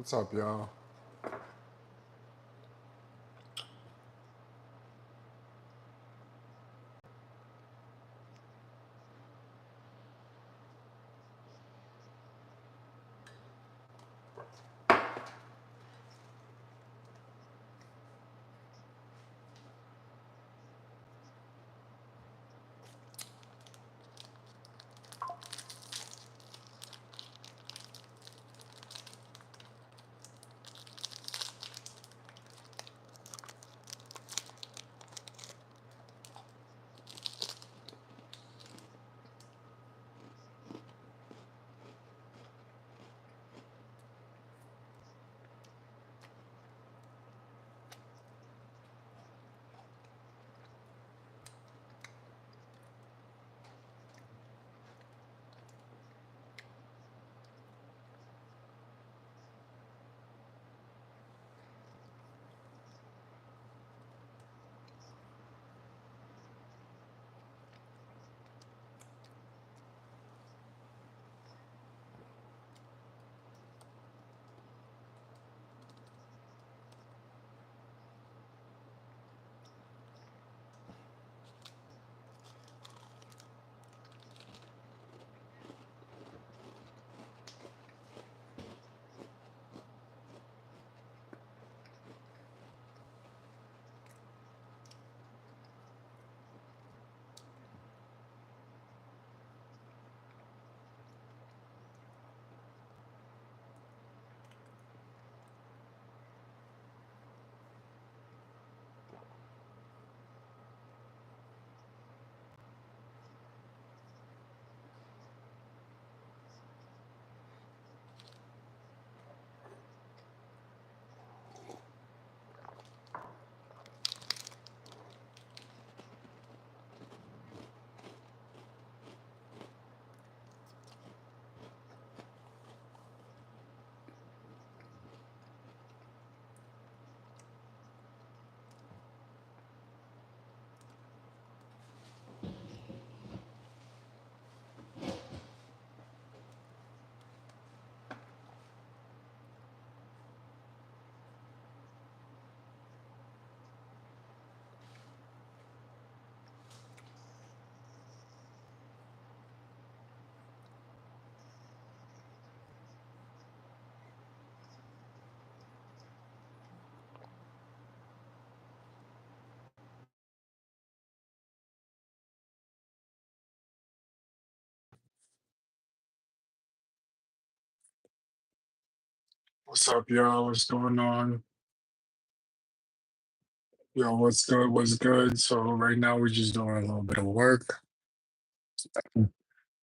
What's up, y'all? What's up, y'all? What's going on? Yo, what's good? What's good? So right now we're just doing a little bit of work.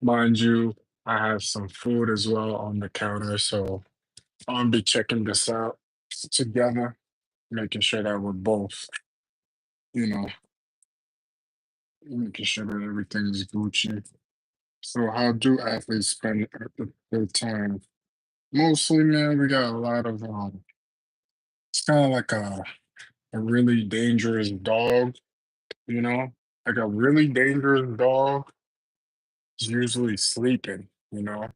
Mind you, I have some food as well on the counter, so I'm gonna be checking this out together, making sure that we're both, you know, making sure that everything's Gucci. So how do athletes spend their time? Mostly, man, we got a lot of it's kind of like a really dangerous dog, you know? Like a really dangerous dog is usually sleeping, you know?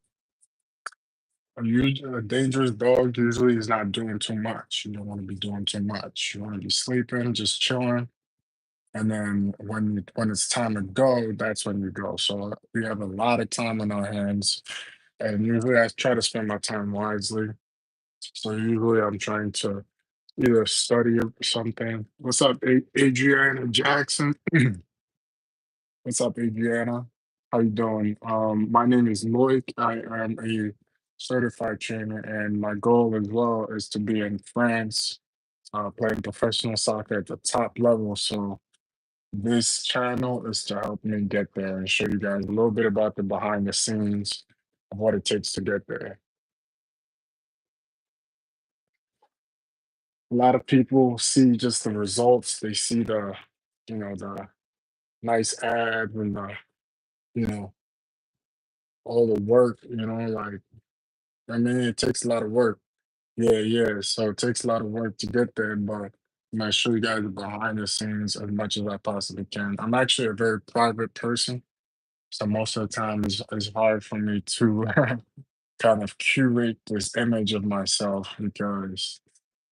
A dangerous dog usually is not doing too much. You don't want to be doing too much. You want to be sleeping, just chilling. And then when it's time to go, that's when you go. So we have a lot of time on our hands. And usually I try to spend my time wisely. So usually I'm trying to either study or something. What's up, Adriana Jackson? What's up, Adriana? How you doing? My name is Lloyd. I am a certified trainer, and my goal as well is to be in France, playing professional soccer at the top level. So this channel is to help me get there and show you guys a little bit about the behind the scenes of what it takes to get there. A lot of people see just the results. They see the nice ads and you know, all the work, like I mean, it takes a lot of work. Yeah, yeah. So it takes a lot of work to get there, but I'm gonna show you guys the behind the scenes as much as I possibly can. I'm actually a very private person, so most of the time it's hard for me to kind of curate this image of myself because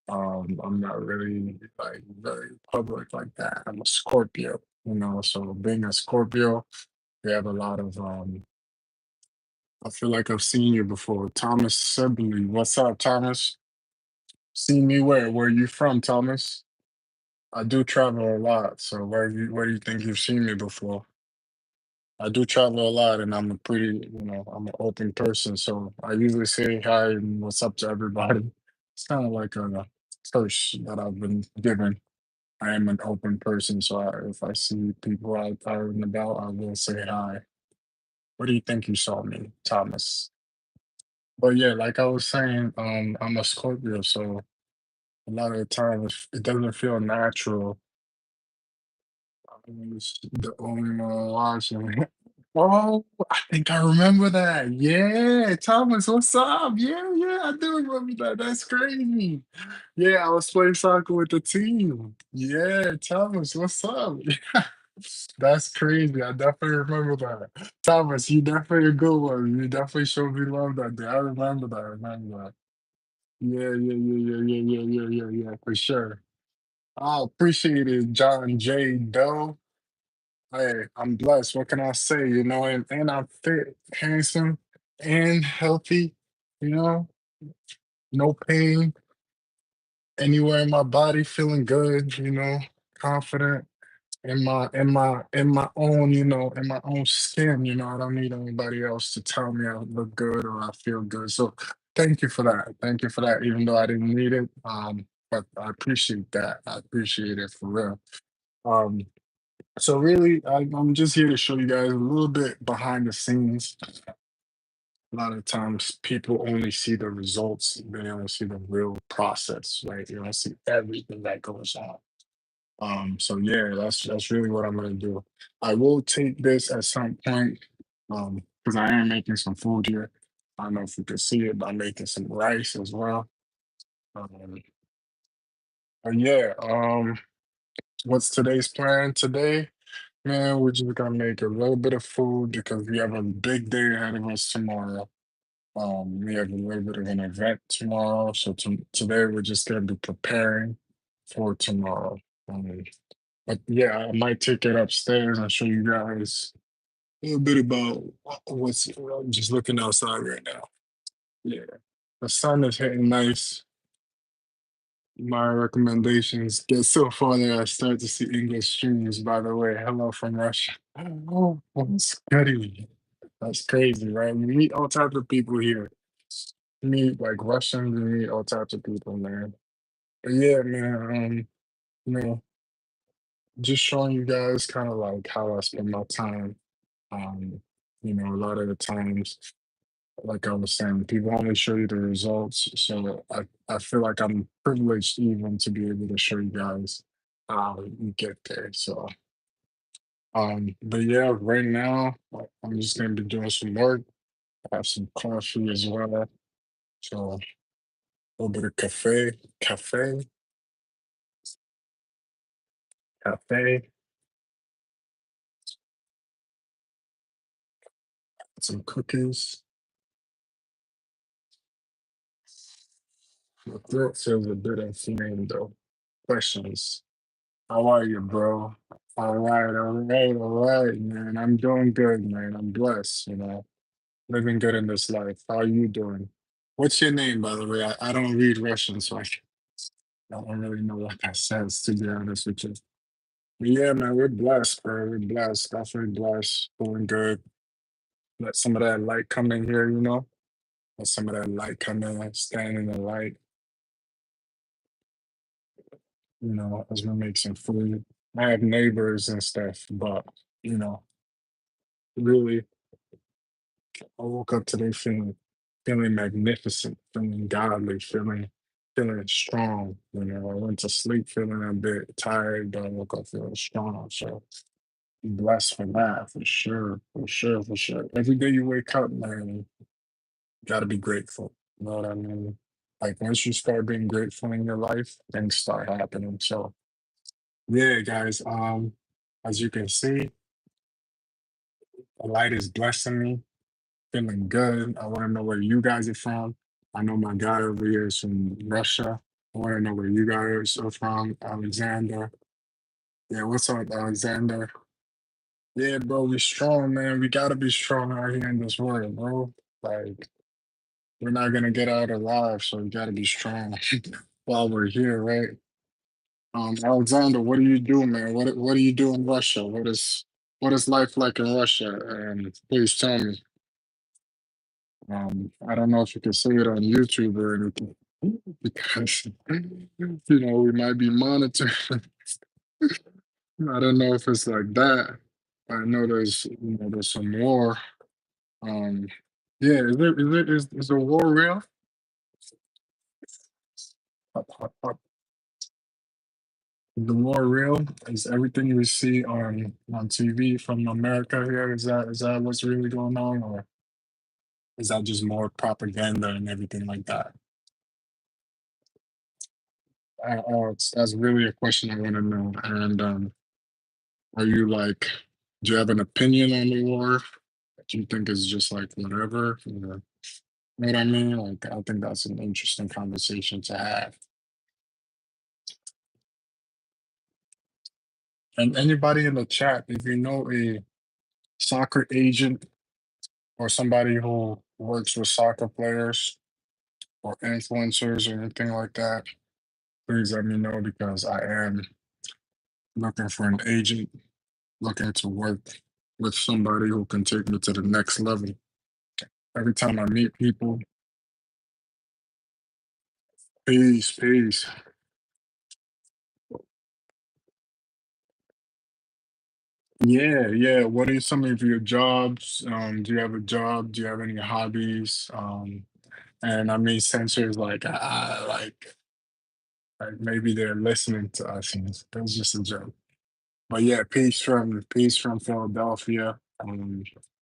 I'm not really like very public like that. I'm a Scorpio, so being a Scorpio, we have a lot of I feel like I've seen you before. Thomas Sibley. What's up, Thomas? Seen me where? Where you from, Thomas? I do travel a lot, so where do you think you've seen me before? I do travel a lot and I'm a pretty, I'm an open person. So I usually say hi and what's up to everybody. It's kind of like a curse that I've been given. I am an open person. So if I see people out and about, I will say hi. What do you think you saw me, Thomas? But yeah, like I was saying, I'm a Scorpio. So a lot of the times it doesn't feel natural. Was the only one watching. Oh, I think I remember that. Yeah, Thomas, what's up? Yeah, yeah, I do remember that. That's crazy. Yeah, I was playing soccer with the team. Yeah, Thomas, what's up? That's crazy. I definitely remember that. Thomas, you definitely a good one. You definitely showed me love that day. I remember that. I remember that. Yeah, yeah, yeah, yeah, yeah, yeah, yeah, yeah, yeah, for sure. I appreciate it, John J. Doe. Hey, I'm blessed. What can I say? And I'm fit, handsome, and healthy. You know, no pain anywhere in my body, feeling good. Confident in my own, in my own skin. I don't need anybody else to tell me I look good or I feel good. So thank you for that. Thank you for that. Even though I didn't need it, but I appreciate that. I appreciate it for real. Um, So really, I'm just here to show you guys a little bit behind the scenes. A lot of times people only see the results, they don't see the real process, right? You don't see everything that goes on. So yeah, that's really what I'm gonna do. I will take this at some point, because I am making some food here. I don't know if you can see it, but I'm making some rice as well. Um, but yeah, what's today's plan today? Man, we're just gonna make a little bit of food because we have a big day ahead of us tomorrow. We have a little bit of an event tomorrow, so today we're just gonna be preparing for tomorrow. Um, but yeah, I might take it upstairs and show you guys a little bit about what's. I'm just looking outside right now. Yeah, the sun is hitting nice. My recommendations get so far that I start to see English streams, by the way. Hello from Russia. Oh, what's goody? That's crazy, right? We meet all types of people here. We meet like Russians, we meet all types of people, man. But yeah, man, you know, just showing you guys kind of like how I spend my time. Um, a lot of the times, like I was saying, people only show you the results. So I feel like I'm privileged even to be able to show you guys how you get there. So but yeah, right now I'm just gonna be doing some work. I have some coffee as well. So a little bit of cafe, some cookies. My throat feels a bit inflamed though. Questions. How are you, bro? All right, man. I'm doing good, man. I'm blessed, living good in this life. How are you doing? What's your name, by the way? I don't read Russian, so I don't really know what that says, to be honest with you. But yeah, man, we're blessed, bro. We're blessed. Definitely blessed. Doing good. Let some of that light come in here, Let some of that light come in, stand in the light, as we make some food. I have neighbors and stuff, but, you know, really, I woke up today feeling magnificent, feeling godly, feeling strong. I went to sleep feeling a bit tired, but I woke up feeling strong. So blessed for that, for sure, for sure, for sure. Every day you wake up, man, gotta be grateful. You know what I mean? Like once you start being grateful in your life, things start happening. So yeah, guys, as you can see, the light is blessing me. Feeling good. I want to know where you guys are from. I know my guy over here is from Russia. I want to know where you guys are from, Alexander. Yeah, what's up, Alexander? Yeah, bro, we strong, man. We gotta be strong out here in this world, bro. Like, we're not gonna get out alive, so we gotta be strong while we're here, right? Alexander, what do you do, man? What do you do in Russia? What is life like in Russia? And please tell me. I don't know if you can say it on YouTube or anything because we might be monitored. I don't know if it's like that. I know there's some war. Um, yeah, is the war real? Is the war real? Is everything we see on TV from America here, is that what's really going on, or is that just more propaganda and everything like that? That's really a question I want to know. And are you like, do you have an opinion on the war? Do you think it's just like whatever? Or, you know what I mean? Like, I think that's an interesting conversation to have. And anybody in the chat, if you know a soccer agent or somebody who works with soccer players or influencers or anything like that, please let me know because I am looking for an agent, looking to work with somebody who can take me to the next level. Every time I meet people, peace, peace. Yeah, yeah. What are some of your jobs? Do you have a job? Do you have any hobbies? And I mean, censors like maybe they're listening to us. And that was just a joke. But yeah, peace from Philadelphia.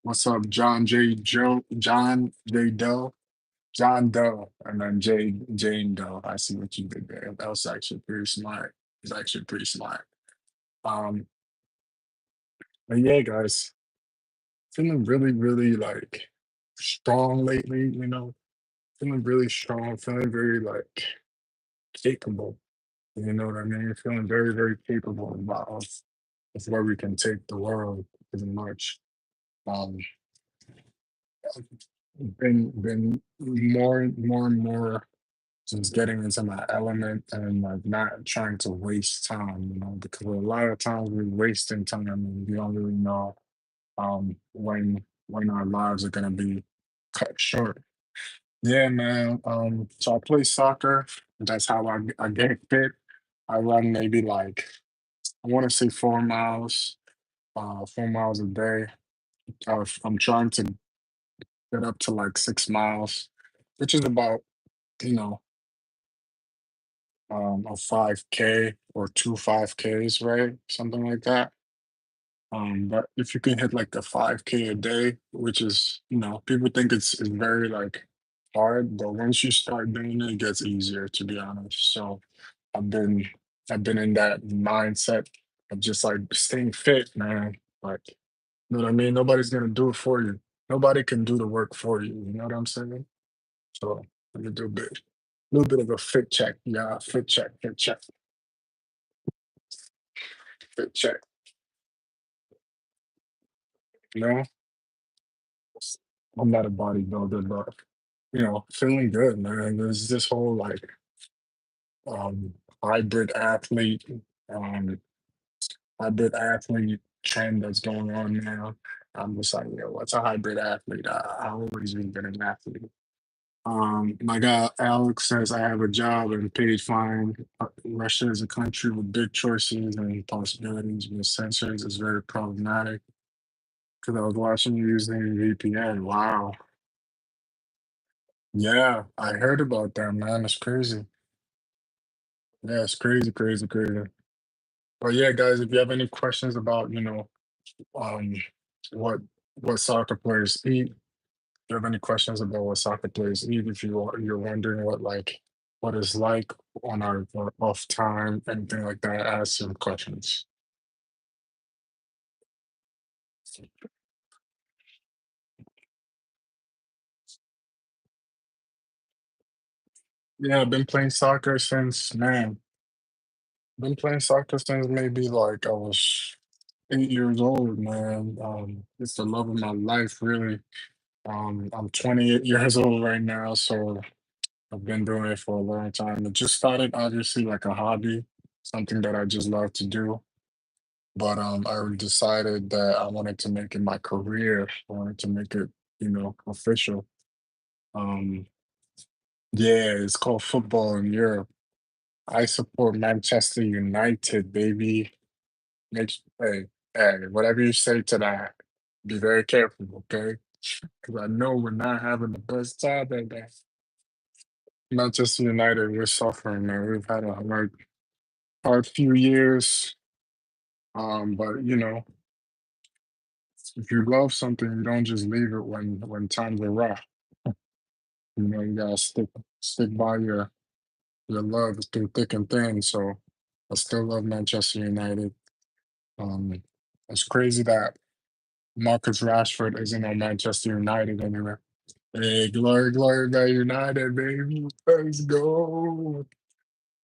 What's up, John J. Doe, John Doe, and then Jane Doe. I see what you did there. That was actually pretty smart. It's actually pretty smart. Um, but yeah, guys, feeling really, really like strong lately. Feeling really strong. Feeling very like capable. You know what I mean? Feeling very, very capable of where we can take the world pretty much. Um, been more and more just getting into my element and like not trying to waste time, because a lot of times we're wasting time and we don't really know when our lives are gonna be cut short. Yeah, man. So I play soccer. That's how I get fit. I run maybe like I want to say 4 miles, 4 miles a day. I'm trying to get up to like 6 miles, which is about you know a 5K or 2 5Ks, right? Something like that. But if you can hit like the 5K a day, which is, people think it's very like hard, but once you start doing it, it gets easier to be honest. So I've been I've been in that mindset of just like staying fit, man. Like, you know what I mean? Nobody's gonna do it for you. Nobody can do the work for you. You know what I'm saying? So let me do a little bit of a fit check. Yeah, fit check. You know, I'm not a bodybuilder, but feeling good, man. There's this whole like hybrid athlete, um, hybrid athlete trend that's going on now. I'm just like, what's a hybrid athlete? I always been an athlete. My guy Alex says I have a job and paid fine. Russia is a country with big choices and possibilities, but censors is very problematic. Because I was watching you using VPN. Wow. Yeah, I heard about that, man. It's crazy. Yeah, it's crazy, crazy, crazy. But yeah, guys, if you have any questions about, um, what what soccer players eat, if you have any questions about what soccer players eat, if you're wondering what it's like on our off time, anything like that, ask some questions. Yeah, I've been playing soccer since, man, been playing soccer since maybe like I was 8 years old, man. It's the love of my life, really. I'm 28 years old right now, so I've been doing it for a long time. It just started obviously like a hobby, something that I just love to do. But I decided that I wanted to make it my career. I wanted to make it, official. Um, yeah, it's called football in Europe. I support Manchester United, baby. Hey, hey, whatever you say to that, be very careful, okay? Because I know we're not having the best time at that. Manchester United, we're suffering, man. We've had a hard few years. But if you love something, you don't just leave it when times are rough. You gotta stick by your love through thick and thin. So I still love Manchester United. Um, it's crazy that Marcus Rashford isn't on Manchester United anymore. Hey, glory, glory, Man United, baby. Let's go.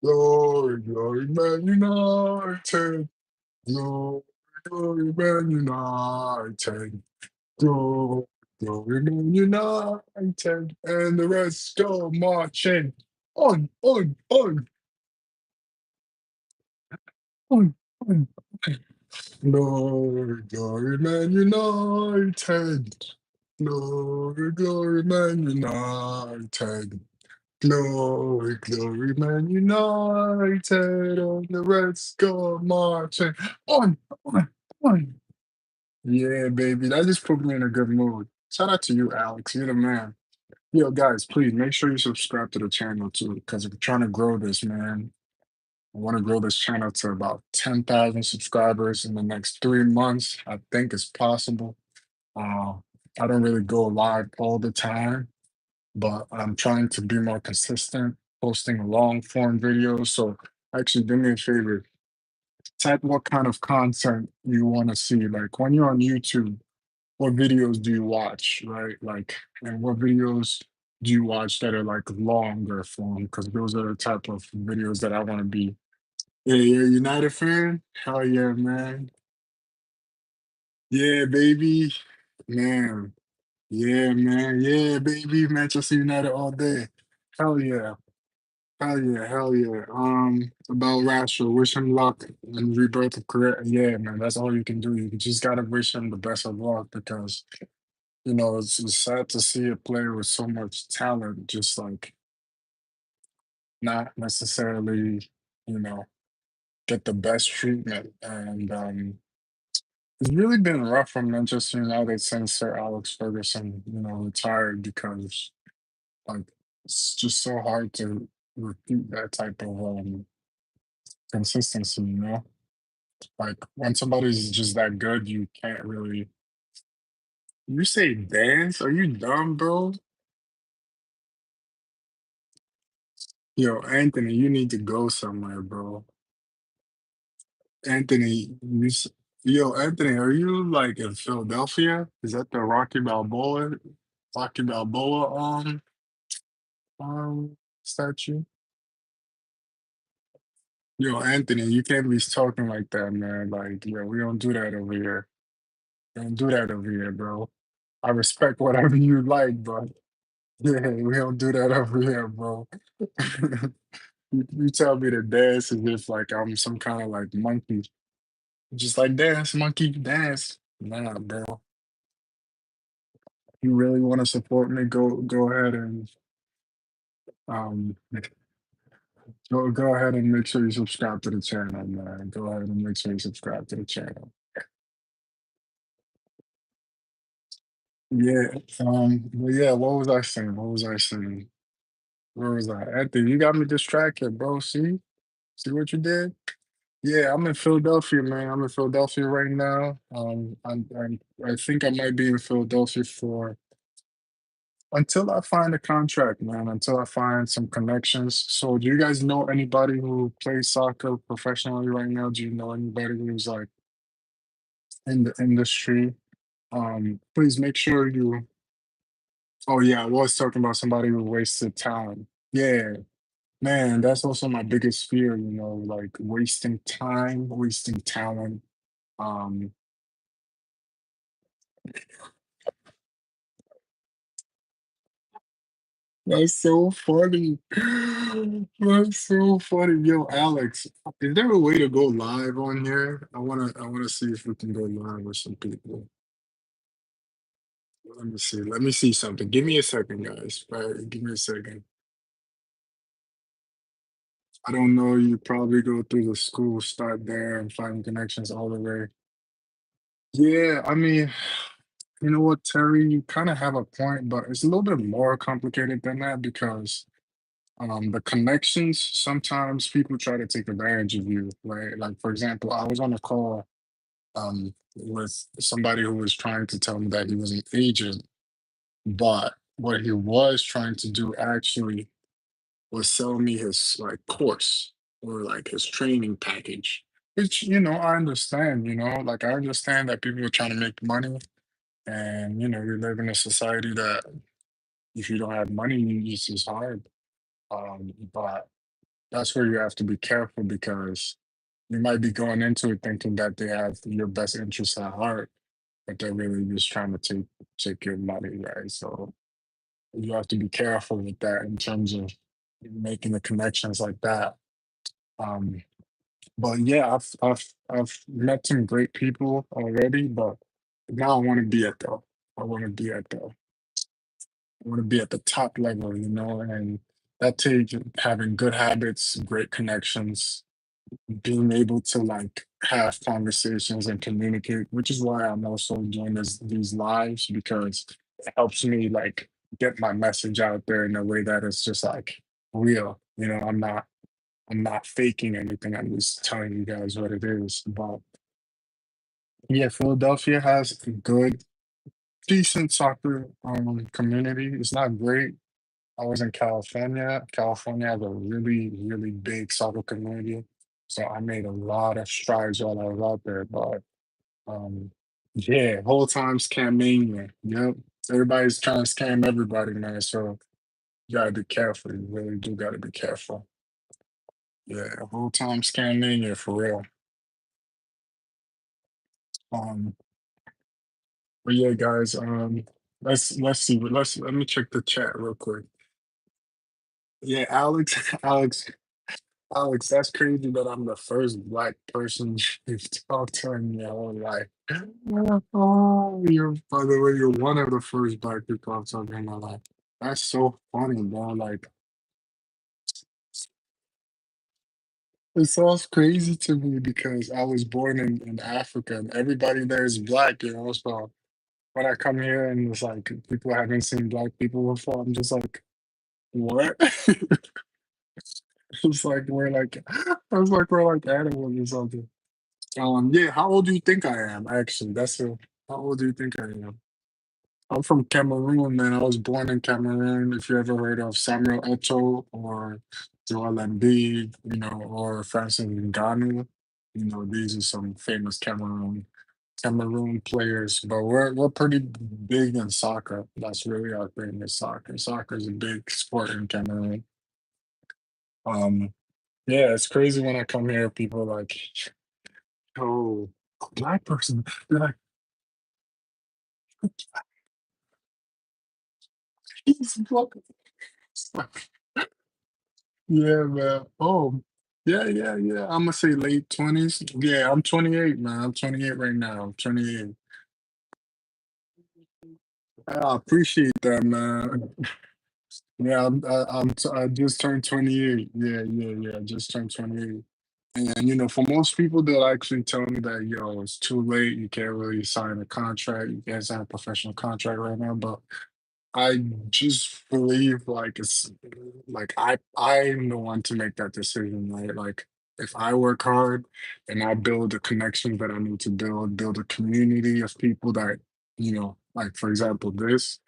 Glory, glory, Man United. Glory, glory, Man United. Glory, glory, Man United. And the rest go marching on, on, on. Glory, glory, Man United. Glory, glory, Man United. Glory, glory, Man United. And the rest go marching on, on. Yeah, baby. That just put me in a good mood. Shout out to you, Alex. You're the man. Yo, guys, please make sure you subscribe to the channel too, because we're trying to grow this, man. I want to grow this channel to about 10,000 subscribers in the next 3 months. I think it's possible. Uh, I don't really go live all the time, but I'm trying to be more consistent, posting long form videos. So actually, do me a favor, type what kind of content you want to see. Like when you're on YouTube, what videos do you watch, right? Like, and what videos do you watch that are like longer form? Because those are the type of videos that I want to be. Yeah, you're a United fan? Hell yeah, man. Yeah, baby. Man. Yeah, man. Yeah, baby. Manchester United all day. Hell yeah. Hell yeah. Hell yeah. About Rashford, wish him luck and rebirth of career. Yeah, man. That's all you can do. You just gotta wish him the best of luck because it's sad to see a player with so much talent just like not necessarily, you know, get the best treatment. And it's really been rough for Manchester United since Sir Alex Ferguson, retired because like it's just so hard to repeat that type of consistency, you know? Like when somebody's just that good, you can't really you say dance? Are you dumb, bro? Yo, Anthony, you need to go somewhere, bro. Anthony, yo, Anthony, are you like in Philadelphia? Is that the Rocky Balboa statue? Yo, Anthony, you can't be talking like that, man. Like, yo, we don't do that over here. We don't do that over here, bro. I respect whatever you like, but yeah, we don't do that over here, bro. You tell me to dance as if like I'm some kind of like monkey. Just like dance, monkey, dance. Nah, bro. You really want to support me? Go ahead and um go ahead and make sure you subscribe to the channel, man. Go ahead and make sure you subscribe to the channel. Yeah, but yeah, what was I saying? What was I saying? Where was I? Anthony, you got me distracted, bro. See what you did? Yeah, I'm in Philadelphia, man. I'm in Philadelphia right now. I think I might be in Philadelphia for until I find a contract, man. Until I find some connections. So, do you guys know anybody who plays soccer professionally right now? Do you know anybody who's like in the industry? Please make sure you. Oh yeah, I was talking about somebody who wasted time. Yeah, Man, that's also my biggest fear, like wasting time, wasting talent. Um, that's so funny. That's so funny. Yo, Alex, is there a way to go live on here? I wanna see if we can go live with some people. Let me see. Let me see something. Give me a second, guys. Right, give me a second. I don't know. You probably go through the school, start there, and find connections all the way. Yeah, I mean, you know what, Terry, you kind of have a point, but it's a little bit more complicated than that because the connections, sometimes people try to take advantage of you, right? Like, for example, I was on a call with somebody who was trying to tell me that he was an agent, but what he was trying to do actually was sell me his like course or like his training package. Which, I understand, like I understand that people are trying to make money and we live in a society that if you don't have money, it's hard. But that's where you have to be careful because you might be going into it thinking that they have your best interests at heart, but they're really just trying to take your money, right? So you have to be careful with that in terms of making the connections like that. Um, but yeah, I've met some great people already, but now I want to be at the I want to be at the I want to be at the top level, and that takes having good habits, great connections, being able to like have conversations and communicate, which is why I'm also doing these lives because it helps me like get my message out there in a way that is just like real. I'm not faking anything. I'm just telling you guys what it is. But yeah, Philadelphia has a good, decent soccer community. It's not great. I was in California. California has a really, really big soccer community. So I made a lot of strides while I was out there. But yeah, whole time scam mania. Yep. Everybody's trying to scam everybody, man. So you gotta be careful. You really do gotta be careful. Yeah, whole time scam mania for real. Um, but yeah, guys, let's see. Let me check the chat real quick. Yeah, Alex, Alex, that's crazy that I'm the first black person you've talked to in your whole life. Oh, by the way, you're one of the first black people I've talked to in my life. That's so funny, bro. Like, it sounds crazy to me because I was born in Africa and everybody there is black. So when I come here and it's like people haven't seen black people before, I'm just like, what? It's like I was like we're like animals or something. Yeah, how old do you think I am? Actually, how old do you think I am? I'm from Cameroon, man. I was born in Cameroon. If you ever heard of Samuel Eto'o or Joel Embiid, or Francis Ngannou, these are some famous Cameroon players. But we're pretty big in soccer. That's really our thing is soccer. Soccer is a big sport in Cameroon. Um, yeah, it's crazy when I come here. People are like, "Oh, a black person." They're like, "He's black." Yeah, man. Oh, yeah, yeah, yeah. I'm gonna say late 20s. Yeah, I'm 28, man. I'm 28 right now. I'm 28. I appreciate that, man. Yeah, I just turned 28. Yeah, yeah, yeah. I just turned 28. And for most people, they'll actually tell me that, yo, it's too late. You can't really sign a contract. You can't sign a professional contract right now. But I just believe like it's like I'm the one to make that decision, right? Like if I work hard and I build the connections that I need to build a community of people that, like for example, this.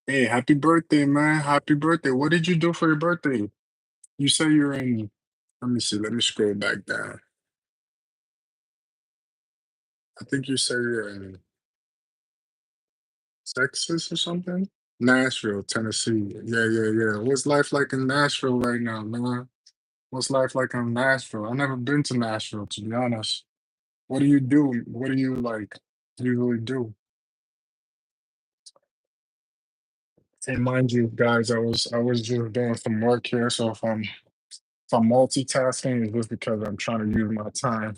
Hey, happy birthday, man. Happy birthday. What did you do for your birthday? You say you're in, let me see, let me scroll back down. I think you say you're in Texas or something. Nashville, Tennessee. Yeah, yeah, yeah. What's life like in Nashville right now, man? What's life like in Nashville? I've never been to Nashville, to be honest. What do you do? What do you like usually do? And mind you, guys, I was just doing some work here, so if I'm multitasking, it's just because I'm trying to use my time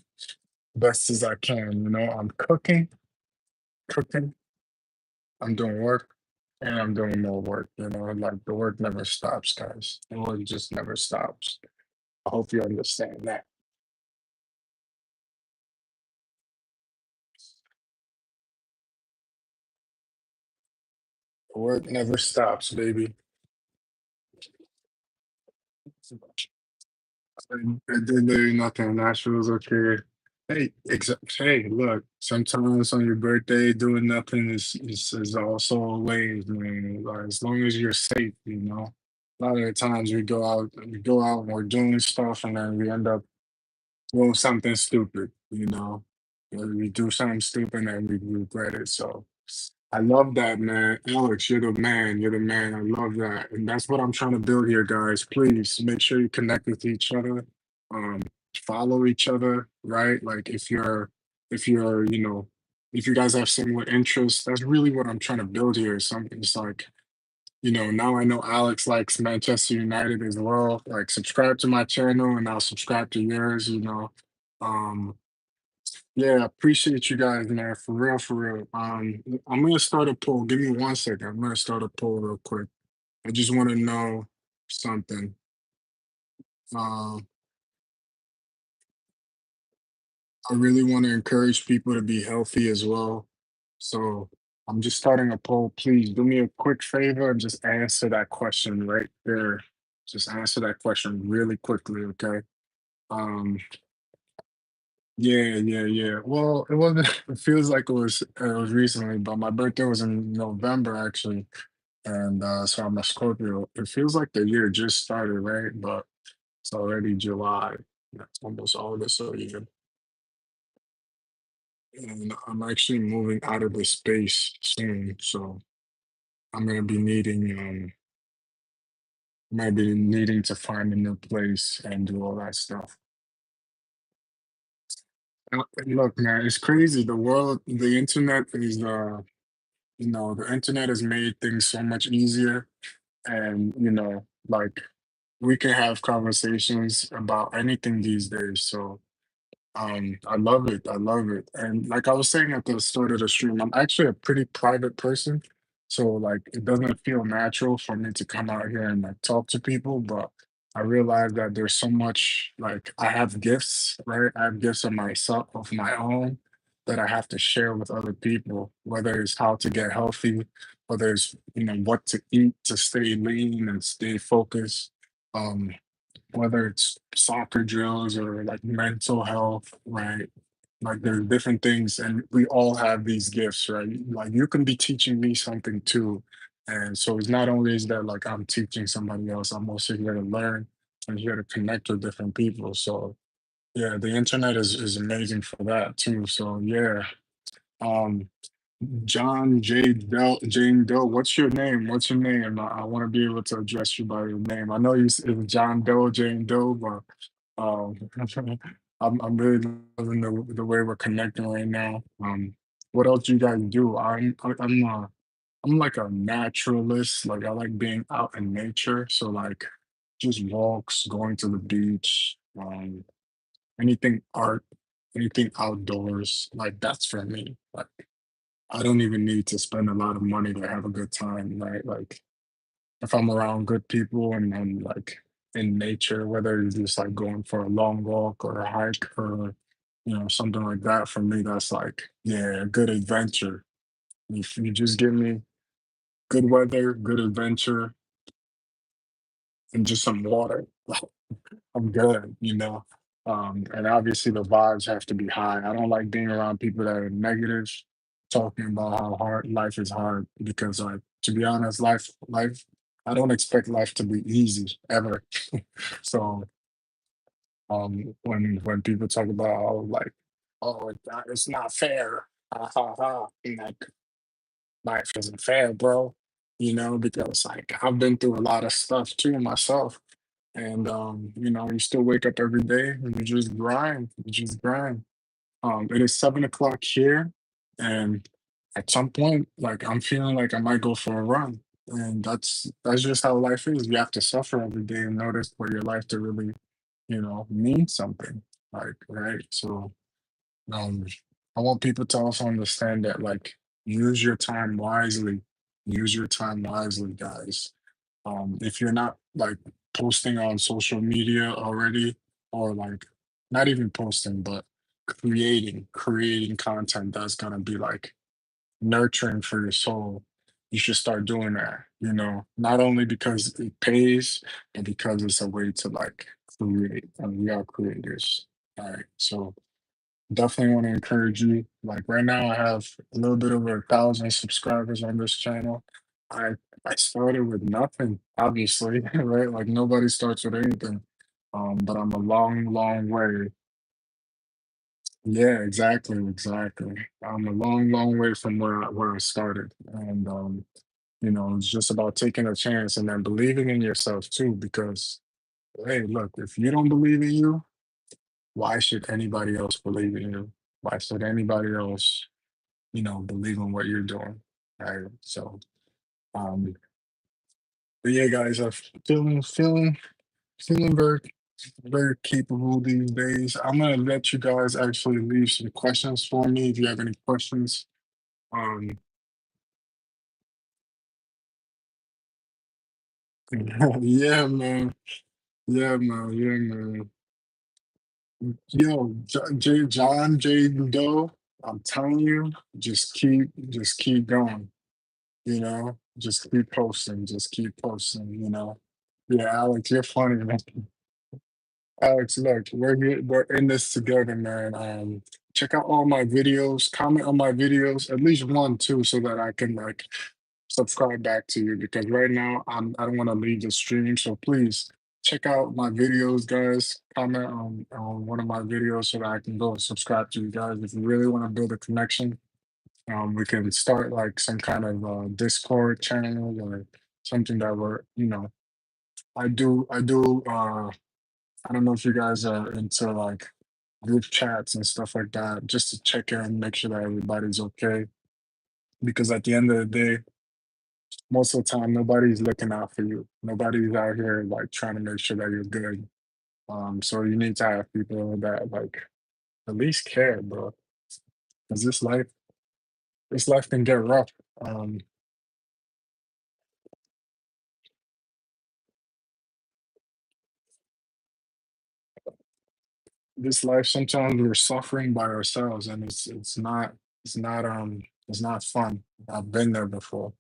best as I can. I'm cooking, I'm doing work, and I'm doing more work. Like the work never stops, guys. The work just never stops. I hope you understand that. The work never stops, baby. It did literally nothing. Nashville's okay. Hey, look, sometimes on your birthday, doing nothing is also a wave, man. Like, as long as you're safe, you know. A lot of the times we go out and we're doing stuff, and then we end up doing something stupid, you know. We do something stupid and we regret it. So I love that, man. Alex, you're the man. You're the man. I love that. And that's what I'm trying to build here, guys. Please make sure you connect with each other. Um, follow each other, right? Like if you guys have similar interests, that's really what I'm trying to build here. Something it's like, now I know Alex likes Manchester United as well. Like subscribe to my channel and I'll subscribe to yours. Um, yeah, appreciate you guys, man. For real, for real. I'm gonna start a poll. Give me 1 second. I'm gonna start a poll real quick. I just want to know something. Um, I really want to encourage people to be healthy as well. So I'm just starting a poll. Please do me a quick favor and just answer that question right there. Just answer that question really quickly, okay? Um, yeah, yeah, yeah. Well, it wasn't. It feels like it was recently, but my birthday was in November actually. And so I'm a Scorpio. It feels like the year just started, right? But it's already July. It's almost August, so even. And I'm actually moving out of the space soon, so I'm gonna be might be needing to find a new place and do all that stuff. Look, man, it's crazy. The internet the internet has made things so much easier, and like we can have conversations about anything these days. So I love it. I love it. And like I was saying at the start of the stream, I'm actually a pretty private person. So like it doesn't feel natural for me to come out here and like talk to people, but I realize that there's so much like I have gifts, right? I have gifts of my own that I have to share with other people, whether it's how to get healthy, whether it's what to eat to stay lean and stay focused. Um, whether it's soccer drills or like mental health, right? Like there's different things, and we all have these gifts, right? Like you can be teaching me something too. And so it's not only is that like I'm teaching somebody else, I'm also here to learn and here to connect with different people. So yeah, the internet is amazing for that too. So yeah. Um John J. Jane Doe. What's your name? What's your name? I want to be able to address you by your name. I know it's John Doe, Jane Doe, but um, I'm really loving the way we're connecting right now. What else do you guys do? I'm like a naturalist. Like I like being out in nature. So like just walks, going to the beach, anything art, anything outdoors. Like that's for me. Like I don't even need to spend a lot of money to have a good time, right? Like if I'm around good people and I'm like in nature, whether it's just like going for a long walk or a hike or something like that, for me, that's like, yeah, a good adventure. If you just give me good weather, good adventure, and just some water, I'm good. And obviously the vibes have to be high. I don't like being around people that are negative, talking about how hard life is hard because like to be honest, life I don't expect life to be easy ever. So when people talk about how like, oh it's not fair, ha ha ha, and like life isn't fair, bro. because like I've been through a lot of stuff too myself. And you still wake up every day and you just grind. You just grind. It is 7 o'clock here, and at some point, like I'm feeling like I might go for a run. And that's just how life is. You have to suffer every day in order for your life to really, mean something. Like, right? So um, I want people to also understand that, like, use your time wisely. Use your time wisely, guys. If you're not like posting on social media already, or like not even posting, but creating content that's gonna be like nurturing for your soul, you should start doing that, not only because it pays, but because it's a way to like create, and we are creators. All right. So definitely want to encourage you. Like right now, I have a little bit over 1,000 subscribers on this channel. I I started with nothing, obviously, right? Like nobody starts with anything. But I'm a long, long way. Yeah, exactly, exactly. I'm a long, long way from where I started, and it's just about taking a chance and then believing in yourself too. Because hey, look, if you don't believe in you, why should anybody else believe in you? Why should anybody else believe in what you're doing. Right. So, um, but yeah, guys, I'm feeling very, very capable these days. I'm gonna let you guys actually leave some questions for me if you have any questions. Um, yeah, man. Yeah, man. Yeah, man. Yo, John J. Doe, I'm telling you, just keep going. Just keep posting, just keep posting. Yeah, Alex, you're funny, man. Alex, look, we're in this together, man. Check out all my videos, comment on my videos, at least one, too, so that I can like subscribe back to you because right now I don't want to leave the stream. So please check out my videos, guys. Comment on one of my videos so that I can go subscribe to you guys. If you really want to build a connection, we can start like some kind of Discord channel or something that I do. I don't know if you guys are into like group chats and stuff like that, just to check in, make sure that everybody's okay. Because at the end of the day, most of the time, nobody's looking out for you. Nobody's out here like trying to make sure that you're good. So you need to have people that like at least care, bro. Because this life can get rough. Um, this life sometimes we're suffering by ourselves, and it's not fun. I've been there before,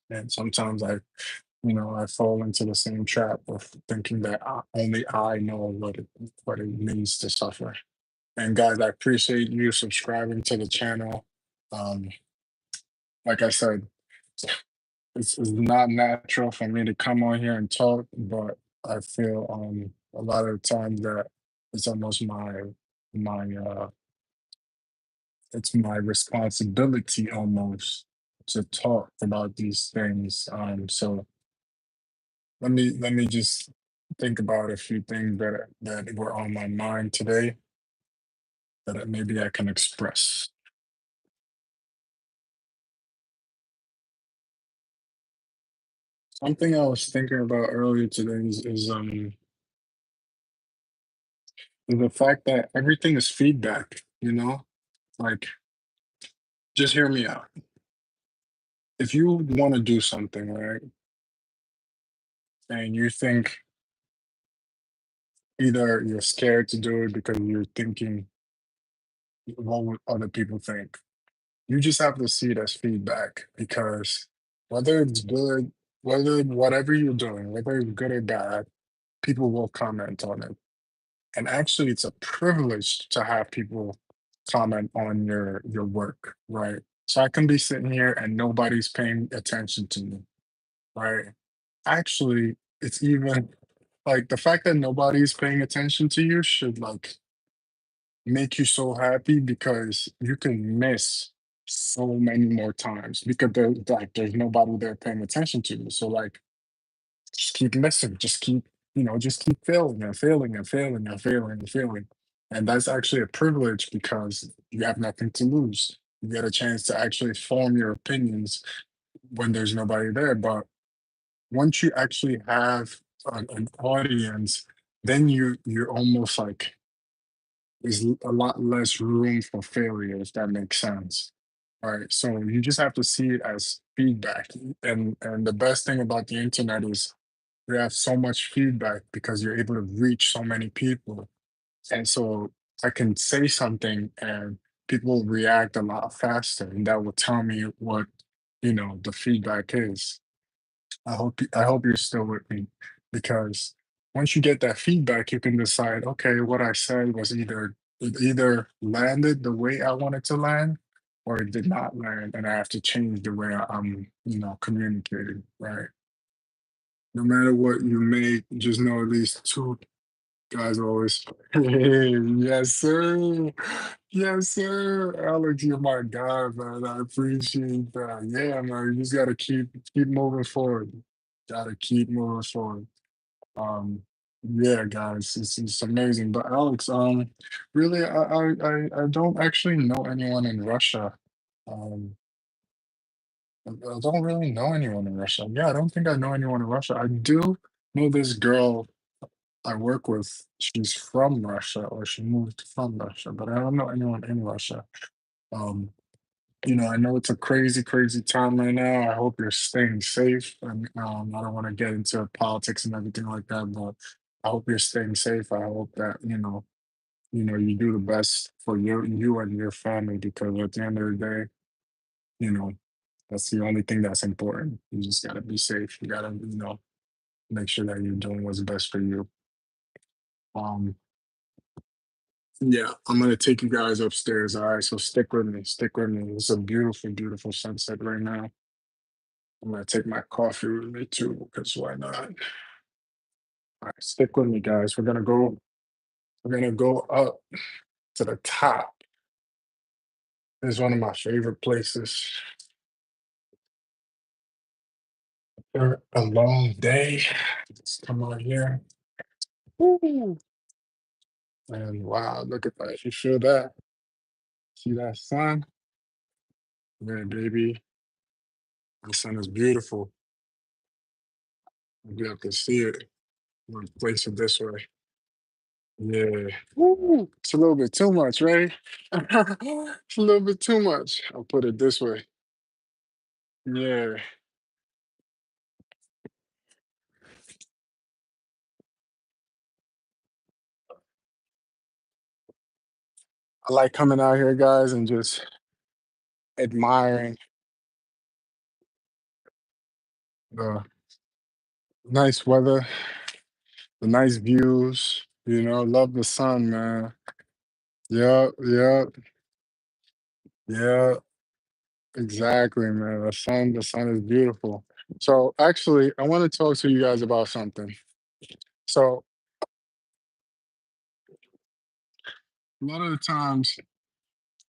and sometimes I fall into the same trap of thinking that only I know what it means to suffer. And guys, I appreciate you subscribing to the channel. Um, like I said, it's not natural for me to come on here and talk, but I feel a lot of times that it's almost my it's my responsibility almost to talk about these things. So let me just think about a few things that were on my mind today that maybe I can express. Something I was thinking about earlier today is the fact that everything is feedback, Like, just hear me out. If you want to do something, right, and you think either you're scared to do it because you're thinking, what would other people think? You just have to see it as feedback because whether it's good, whether whatever you're doing, whether it's good or bad, people will comment on it. And actually, it's a privilege to have people comment on your work, right? So I can be sitting here and nobody's paying attention to me, right? Actually, it's even like the fact that nobody's paying attention to you should like make you so happy because you can miss. so many more times because there's nobody there paying attention to you. So like just keep missing, just keep, just keep failing and failing and failing and failing and failing. And that's actually a privilege because you have nothing to lose. You get a chance to actually form your opinions when there's nobody there. But once you actually have an audience, then you're almost like there's a lot less room for failure, if that makes sense. Right. So you just have to see it as feedback. And the best thing about the internet is we have so much feedback because you're able to reach so many people. And so I can say something and people react a lot faster, and that will tell me what, the feedback is. I hope you're still with me because once you get that feedback, you can decide, okay, what I said was either landed the way I wanted to land or it did not land, and I have to change the way I'm, communicating, right? No matter what you make, just know at least two guys always. Hey, yes, sir. Yes, sir. Alex, you're my guy, man. I appreciate that. Yeah, man. You just gotta keep moving forward. Gotta keep moving forward. Um, yeah, guys, it's amazing. But Alex, really, I don't actually know anyone in Russia. Um, I don't really know anyone in Russia. Yeah, I don't think I know anyone in Russia. I do know this girl I work with. She's from Russia, or she moved from Russia, but I don't know anyone in Russia. Um, I know it's a crazy, crazy time right now. I hope you're staying safe. And I don't want to get into politics and everything like that, but I hope you're staying safe. I hope that, you do the best for you and your family because at the end of the day, you know, that's the only thing that's important. You just gotta be safe. You gotta, make sure that you're doing what's best for you. Um, yeah, I'm gonna take you guys upstairs. All right, so stick with me. Stick with me. It's a beautiful, beautiful sunset right now. I'm gonna take my coffee with me too, because why not? All right, stick with me, guys. We're gonna go up to the top. It's one of my favorite places. After a long day, just come out here. Woo! And wow, look at that. You feel that? See that sun? Yeah, baby. The sun is beautiful. You have to see it. I'm gonna place it this way. Yeah. Woo! It's a little bit too much, right? It's a little bit too much. I'll put it this way. Yeah. I like coming out here, guys, and just admiring the nice weather, the nice views, love the sun, man. Yeah, yeah, yeah, exactly, man. The sun is beautiful. So actually, I want to talk to you guys about something. So a lot of the times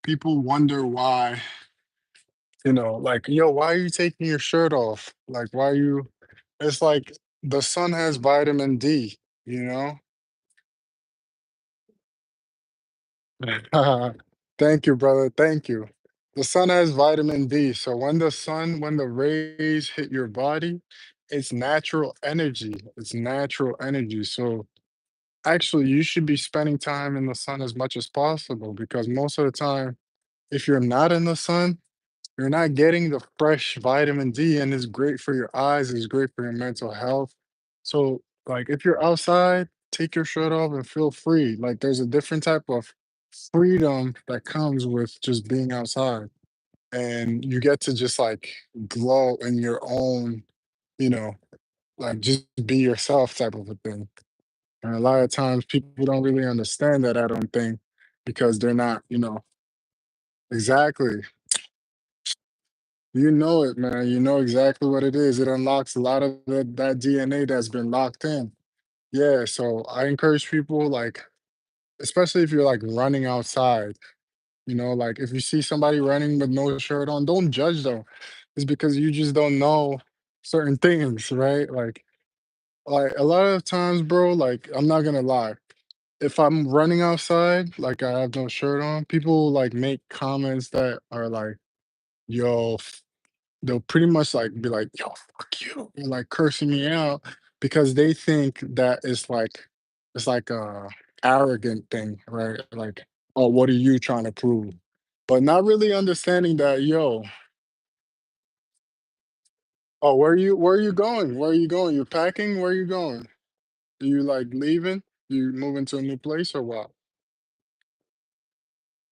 people wonder why, like, yo, why are you taking your shirt off? Like, why are you it's like the sun has vitamin D, you know? Thank you, brother. Thank you. The sun has vitamin D. So when the rays hit your body, it's natural energy. It's natural energy. So actually, you should be spending time in the sun as much as possible because most of the time, if you're not in the sun, you're not getting the fresh vitamin D, and it's great for your eyes, it's great for your mental health. So, like, if you're outside, take your shirt off and feel free. Like, there's a different type of freedom that comes with just being outside, and you get to just like glow in your own, you know, like just be yourself type of a thing. And a lot of times people don't really understand that, I don't think, because they're not, exactly. You know it, man. You know exactly what it is. It unlocks a lot of that DNA that's been locked in. Yeah, so I encourage people, like, especially if you're like running outside. Like if you see somebody running with no shirt on, don't judge them. It's because you just don't know certain things, right? Like a lot of times, bro, like I'm not gonna lie. If I'm running outside, like I have no shirt on, people like make comments that are like, yo, they'll pretty much like be like, yo, fuck you, and like cursing me out because they think that it's like a arrogant thing, right? Like, oh, what are you trying to prove? But not really understanding that, yo, oh, where are you going? Where are you going? You're packing? Where are you going? Are you like leaving? You moving to a new place or what?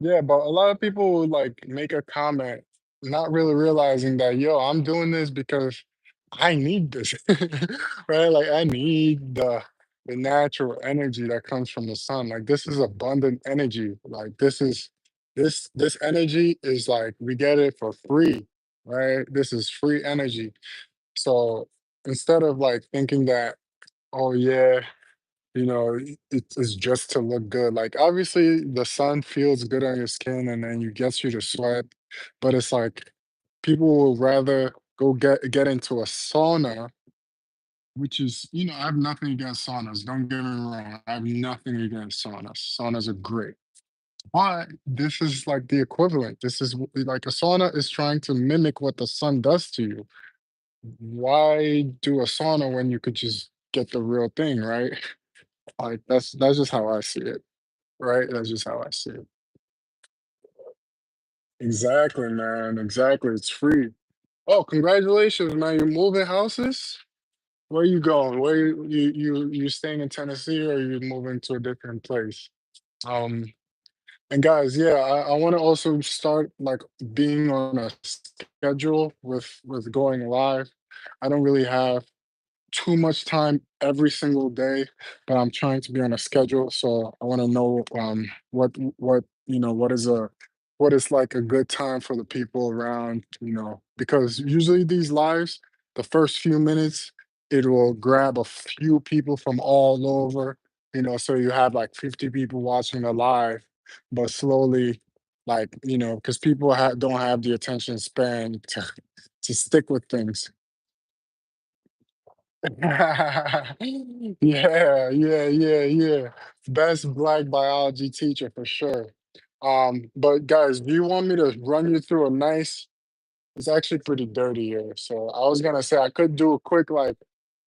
Yeah, but a lot of people would like make a comment, not really realizing that, yo, I'm doing this because I need this, right? Like I need the natural energy that comes from the sun. Like this is abundant energy. Like this energy is like we get it for free, right? This is free energy. So instead of like thinking that, oh yeah, it's just to look good. Like, obviously, the sun feels good on your skin and then you gets you to sweat, but it's like people will rather go get into a sauna, which is, I have nothing against saunas. Don't get me wrong. I have nothing against saunas. Saunas are great. But this is like the equivalent. This is like a sauna is trying to mimic what the sun does to you. Why do a sauna when you could just get the real thing, right? Like that's just how I see it. Right? That's just how I see it. Exactly, man. Exactly. It's free. Oh, congratulations, man. You're moving houses? Where you going? Where you staying in Tennessee or you moving to a different place? Um, and guys, yeah, I want to also start like being on a schedule with going live. I don't really have too much time every single day, but I'm trying to be on a schedule. So I want to know what is like a good time for the people around, because usually these lives, the first few minutes, it will grab a few people from all over, so you have like 50 people watching the live, but slowly, like, because people don't have the attention span to stick with things. Yeah, yeah, yeah, yeah. Best black biology teacher for sure. But guys, do you want me to run you through a nice, it's actually pretty dirty here. So I was gonna say I could do a quick like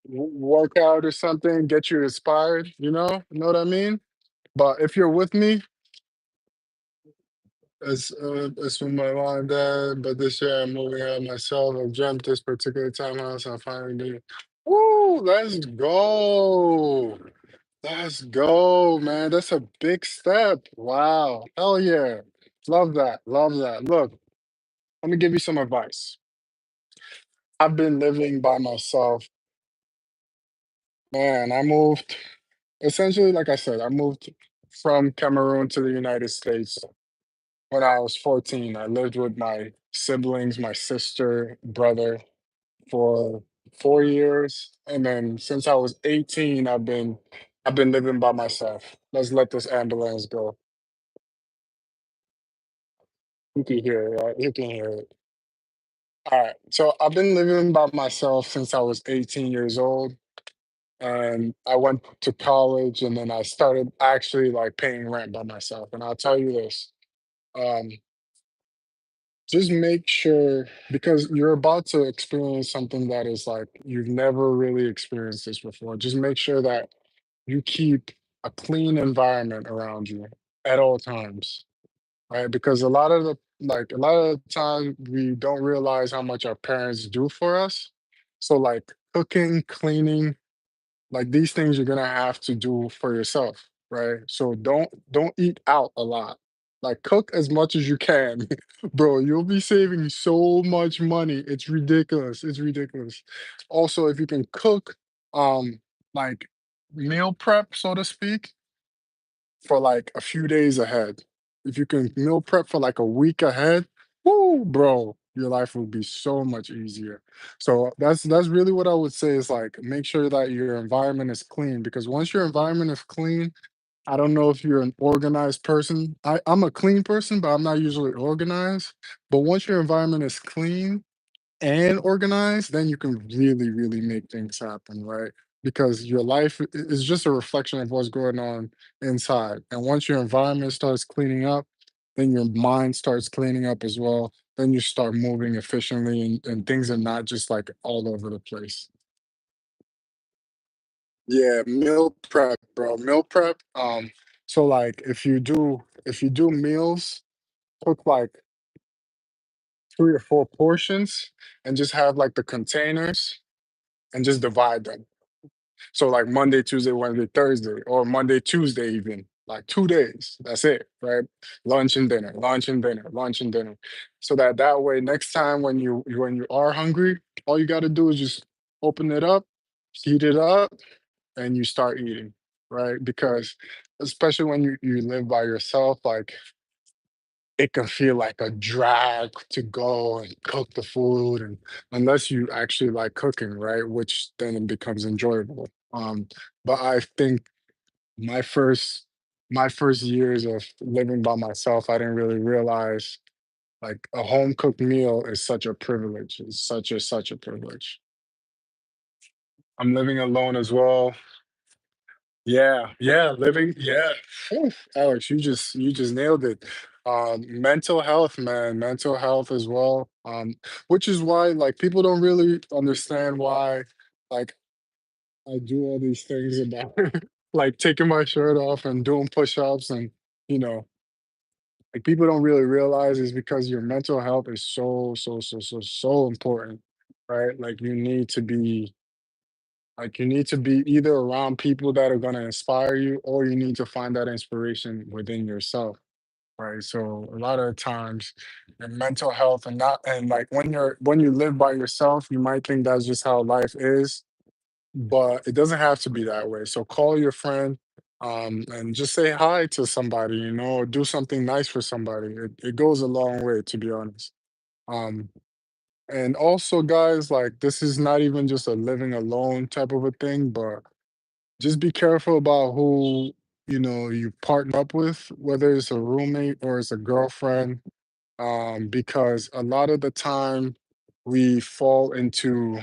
workout or something, get you inspired, You know what I mean? But if you're with me, as for my mom and dad, but this year I'm moving out myself. I dreamt this particular townhouse. I finally did it. Woo, let's go. Let's go, man. That's a big step. Wow. Hell yeah. Love that. Love that. Look, let me give you some advice. I've been living by myself. Man, I moved essentially, like I said, I moved from Cameroon to the United States when I was 14. I lived with my siblings, my sister, brother for 4 years. And then since I was 18, I've been living by myself. Let's let this ambulance go. You can hear it, right? You can hear it. All right. So I've been living by myself since I was 18 years old. And I went to college and then I started actually like paying rent by myself. And I'll tell you this, um, just make sure because you're about to experience something that is like you've never really experienced this before. Just make sure that you keep a clean environment around you at all times, right? Because a lot of the time we don't realize how much our parents do for us. So like cooking, cleaning, like these things you're gonna have to do for yourself, right? So don't eat out a lot. Like cook as much as you can. Bro, you'll be saving so much money. It's ridiculous. It's ridiculous. Also, if you can cook, like meal prep, so to speak, for like a few days ahead. If you can meal prep for like a week ahead, whoo, bro, your life will be so much easier. So that's really what I would say is like make sure that your environment is clean because once your environment is clean, I don't know if you're an organized person. I'm a clean person, but I'm not usually organized. But once your environment is clean and organized, then you can really, really make things happen, right? Because your life is just a reflection of what's going on inside. And once your environment starts cleaning up, then your mind starts cleaning up as well. Then you start moving efficiently and things are not just like all over the place. Yeah, meal prep, bro. Meal prep. So like if you do meals, cook like 3 or 4 portions and just have like the containers and just divide them. So like Monday, Tuesday, Wednesday, Thursday, or Monday, Tuesday, even like 2 days. That's it, right? Lunch and dinner, lunch and dinner, lunch and dinner. So that way, next time when you are hungry, all you got to do is just open it up, heat it up, and you start eating, right? Because especially when you live by yourself, like it can feel like a drag to go and cook the food and unless you actually like cooking, right? Which then it becomes enjoyable. But I think my first my first years of living by myself, I didn't really realize like a home cooked meal is such a privilege. It's such a privilege. I'm living alone as well. Yeah, yeah, Whew, Alex, you just nailed it. Mental health, man, mental health as well. Which is why like people don't really understand why like I do all these things about like taking my shirt off and doing push-ups and you know, like people don't really realize is because your mental health is so important, right? You need to be either around people that are gonna inspire you, or you need to find that inspiration within yourself, right? So a lot of times, your mental health and like when you live by yourself, you might think that's just how life is, but it doesn't have to be that way. So call your friend, and just say hi to somebody, or do something nice for somebody. It goes a long way, to be honest. Um, and also, guys, like this is not even just a living alone type of a thing, but just be careful about who you partner up with, whether it's a roommate or it's a girlfriend, because a lot of the time we fall into,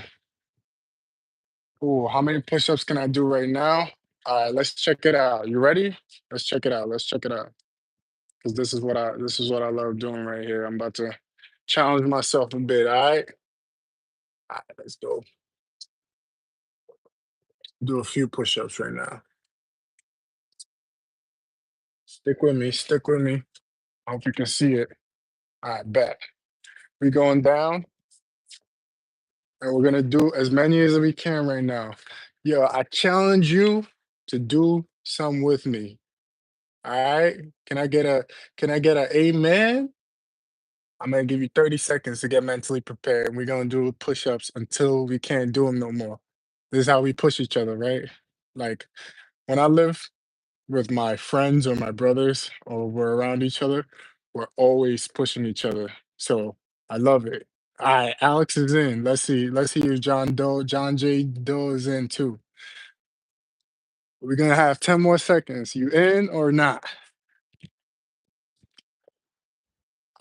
oh, how many push-ups can I do right now? All right, let's check it out. You ready? Let's check it out. Let's check it out. Because this is what I love doing right here. I'm about to challenge myself a bit. All right. All right, let's go. Do a few push-ups right now. Stick with me. Stick with me. I hope you can see it. All right, bet. We going down, and we're gonna do as many as we can right now. Yo, I challenge you to do some with me. All right? Can I get a amen? I'm gonna give you 30 seconds to get mentally prepared, and we're gonna do push-ups until we can't do them no more. This is how we push each other, right? Like when I live with my friends or my brothers or we're around each other, we're always pushing each other. So I love it. All right, Alex is in. Let's see. Let's see if John J. Doe is in too. We're gonna have 10 more seconds. You in or not?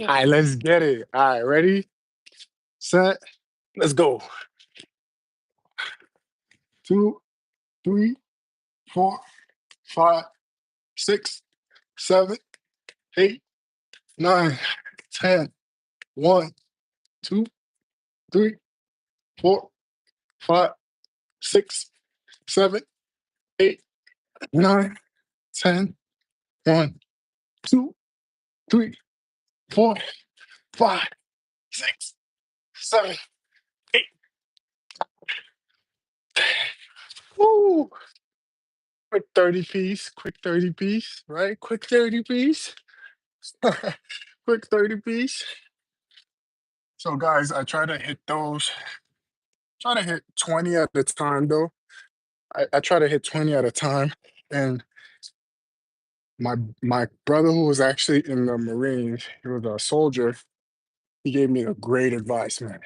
All right, let's get it. All right, ready, set, let's go. Two, three, four, five, six, seven, eight, nine, 10. 1, 2, 3, 4, 5, 6, 7, 8, 9, 10. 1, 2, 3, 4, 5, 6, 7, 8. Woo! Quick 30 piece, quick 30 piece, right? Quick 30 piece. Quick 30 piece. So guys, I try to hit 20 at a time though. I try to hit 20 at a time. And my brother who was actually in the Marines, he was a soldier, he gave me a great advice, man.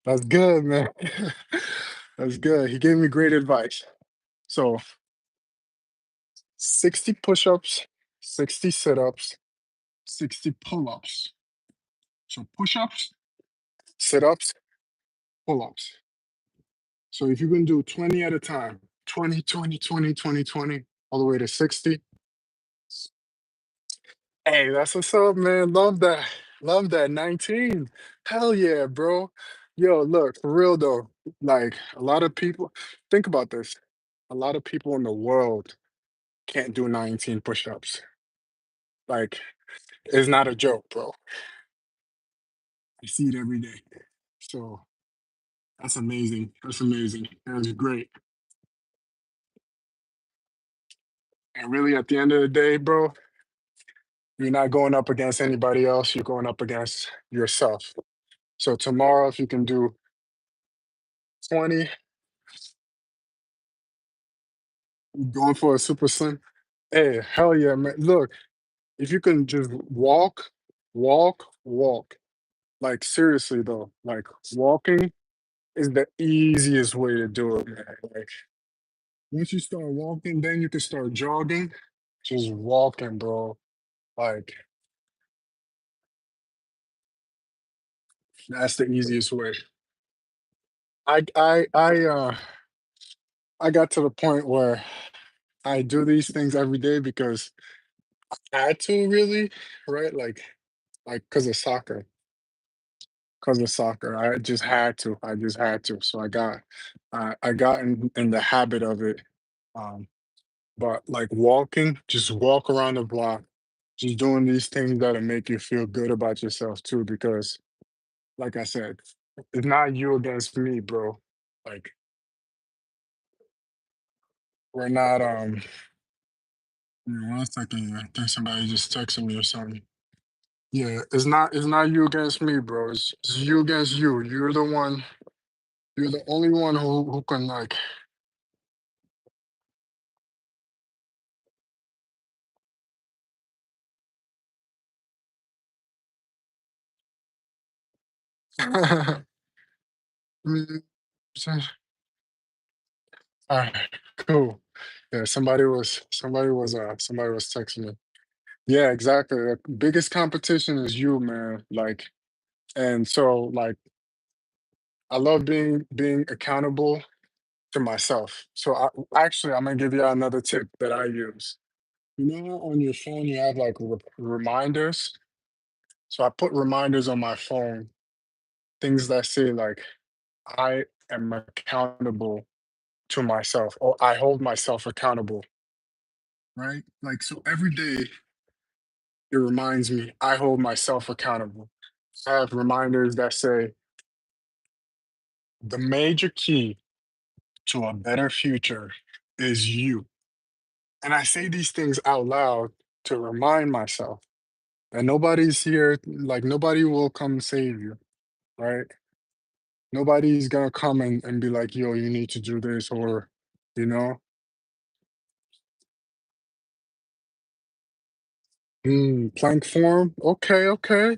That's good, man. That's good. He gave me great advice. So 60 push-ups, 60 sit-ups, 60 pull-ups. So push-ups, sit-ups, pull-ups. So if you can do 20 at a time, 20, 20, 20, 20, 20, all the way to 60. Hey, that's what's up, man. Love that. Love that. 19. Hell yeah, bro. Yo, look, for real though, like a lot of people, think about this. A lot of people in the world can't do 19 push-ups. Like, it's not a joke, bro. I see it every day. So that's amazing. That's amazing. That's great. And really, at the end of the day, bro, you're not going up against anybody else. You're going up against yourself. So tomorrow, if you can do 20, going for a super slim. Hey, hell yeah, man. Look, if you can just walk, walk, walk. Like seriously though, like walking is the easiest way to do it, man. Like once you start walking, then you can start jogging. Just walking, bro. Like that's the easiest way. I got to the point where I do these things every day because I had to really, right? Like because of soccer. Because of soccer. I just had to. I just had to. So I got in the habit of it. Um, but like walking, just walk around the block, just doing these things that'll make you feel good about yourself too. Because like I said, it's not you against me, bro. Like we're not give me 1 second here. I think somebody just texted me or something. Yeah, it's not you against me, bro. It's you against you. You're the only one who can like Mm, so- Alright, cool. Yeah, somebody was texting me. Yeah, exactly. The biggest competition is you, man. Like, and so like I love being accountable to myself. So actually I'm gonna give you another tip that I use. You know how on your phone you have like reminders? So I put reminders on my phone, things that say like I am accountable to myself or I hold myself accountable, right? Like so every day it reminds me I hold myself accountable. I have reminders that say the major key to a better future is you. And I say these things out loud to remind myself that nobody's here, like nobody will come save you, right? Nobody's gonna come and be like, yo, you need to do this or, you know, plank form. Okay, okay.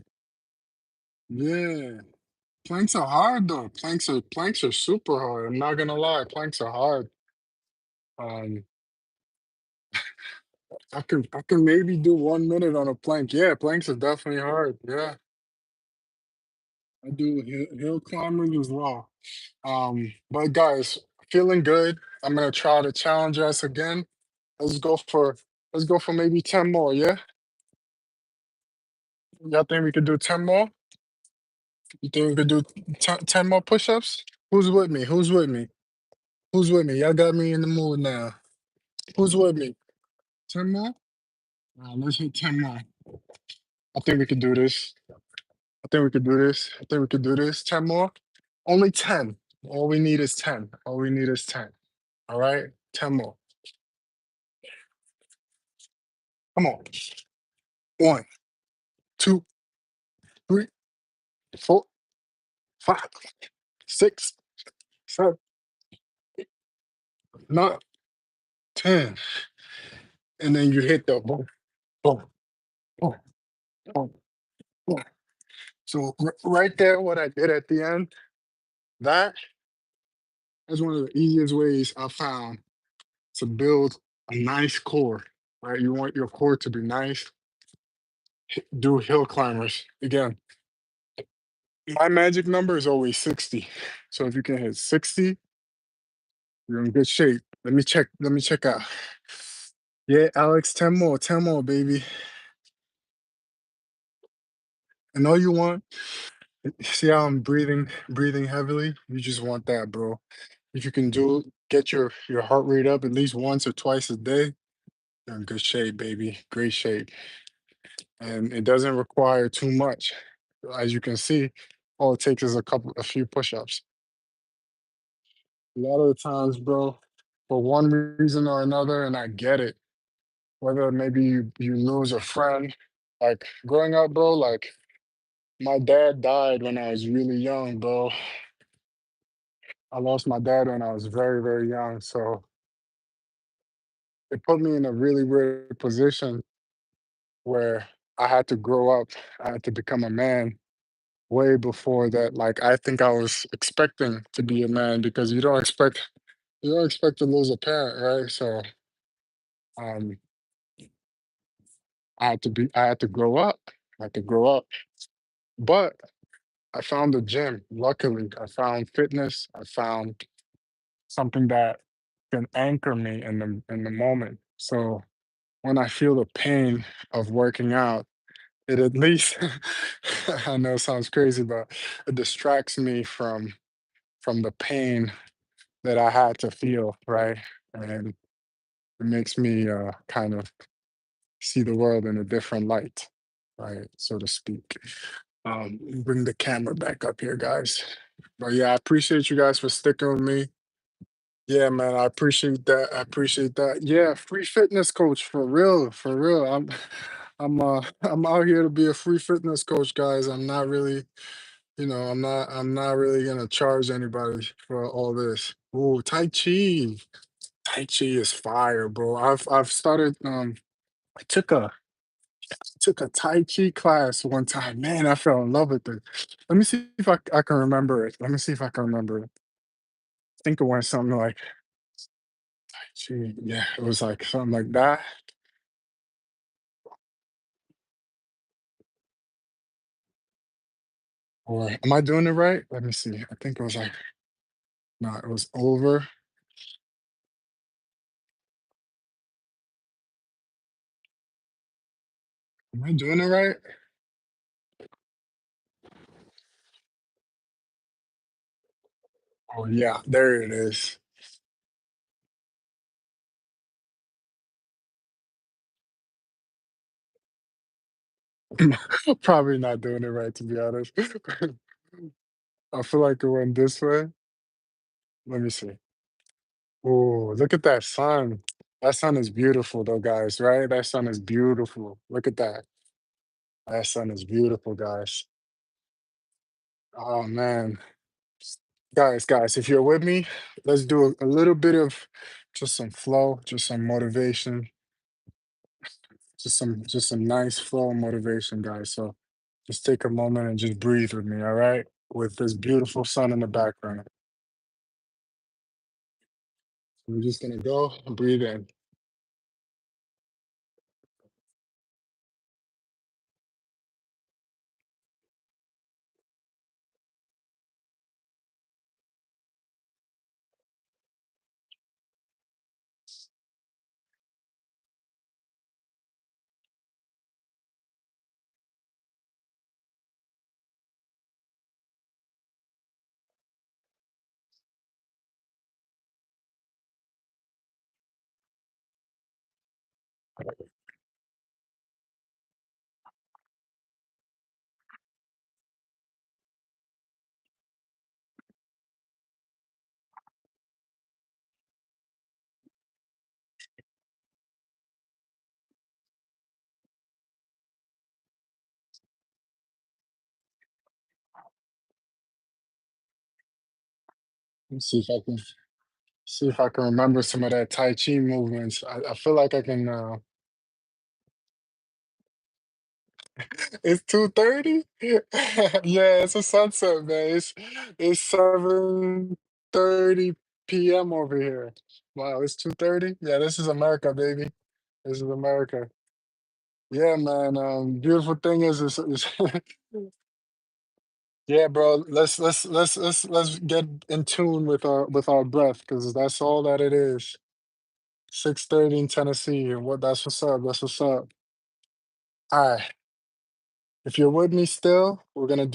Yeah. Planks are hard though. Planks are super hard. I'm not gonna lie, planks are hard. Um, I can maybe do 1 minute on a plank. Yeah, planks are definitely hard. Yeah, I do hill climbing as well. But guys, feeling good. I'm gonna try to challenge us again. Let's go for let's go for maybe 10 more. Yeah, y'all think we could do 10 more? You think we could do 10 more push-ups? Who's with me? Who's with me? Who's with me? Y'all got me in the mood now. Who's with me? 10 more? Let's hit 10 more. I think we could do this. I think we could do this. I think we could do this. 10 more? Only 10. All we need is 10. All we need is 10. All right? 10 more. Come on. One, two, three, four, five, six, seven, nine, 10. And then you hit the boom, boom, boom, boom, boom. So right there, what I did at the end, that is one of the easiest ways I found to build a nice core, right? You want your core to be nice. Do hill climbers. Again, my magic number is always 60. So if you can hit 60, you're in good shape. Let me check out. Yeah, Alex, 10 more, baby. And all you want, see how I'm breathing heavily? You just want that, bro. If you can get your heart rate up at least once or twice a day, you're in good shape, baby. Great shape. And it doesn't require too much. As you can see, all it takes is a few push-ups. A lot of the times, bro, for one reason or another, and I get it, whether maybe you lose a friend, like growing up, bro, like my dad died when I was really young, bro. I lost my dad when I was very, very young. So it put me in a really weird position where I had to grow up. I had to become a man way before that. Like I think I was expecting to be a man because you don't expect to lose a parent, right? So um I had to grow up. I had to grow up. But I found the gym. Luckily, I found fitness. I found something that can anchor me in the moment. So when I feel the pain of working out, it at least I know it sounds crazy, but it distracts me from the pain that I had to feel, right? And it makes me kind of see the world in a different light, right? So to speak. Bring the camera back up here, guys. But yeah, I appreciate you guys for sticking with me. Yeah, man, I appreciate that. I appreciate that. Yeah, free fitness coach for real, for real. I'm out here to be a free fitness coach, guys. I'm not really, I'm not really gonna charge anybody for all this. Ooh, Tai Chi. Tai Chi is fire, bro. I've started I took a Tai Chi class one time. Man, I fell in love with it. Let me see if I can remember it. Let me see if I can remember it. I think it went something like Chi. Yeah, it was like something like that. Or am I doing it right? Let me see. I think it was like no, it was over. Am I doing it right? Oh yeah, there it is. Probably not doing it right to be honest. I feel like it went this way. Let me see. Oh, look at that sun. That sun is beautiful though, guys, right? That sun is beautiful. Look at that. That sun is beautiful, guys. Oh man. Guys, if you're with me, let's do a little bit of just some flow, just some motivation, just some nice flow and motivation, guys. So just take a moment and just breathe with me, all right? With this beautiful sun in the background. We're just gonna go and breathe in. Let's see if I can remember some of that Tai Chi movements. I feel like I can it's 2:30? Yeah, it's a sunset, man. It's 7:30 PM over here. Wow, it's 2:30? Yeah, this is America, baby. This is America. Yeah, man. Beautiful thing is yeah, bro. Let's get in tune with our breath because that's all that it is. 6:30 in Tennessee, and what that's what's up. That's what's up. All right. If you're with me still, we're gonna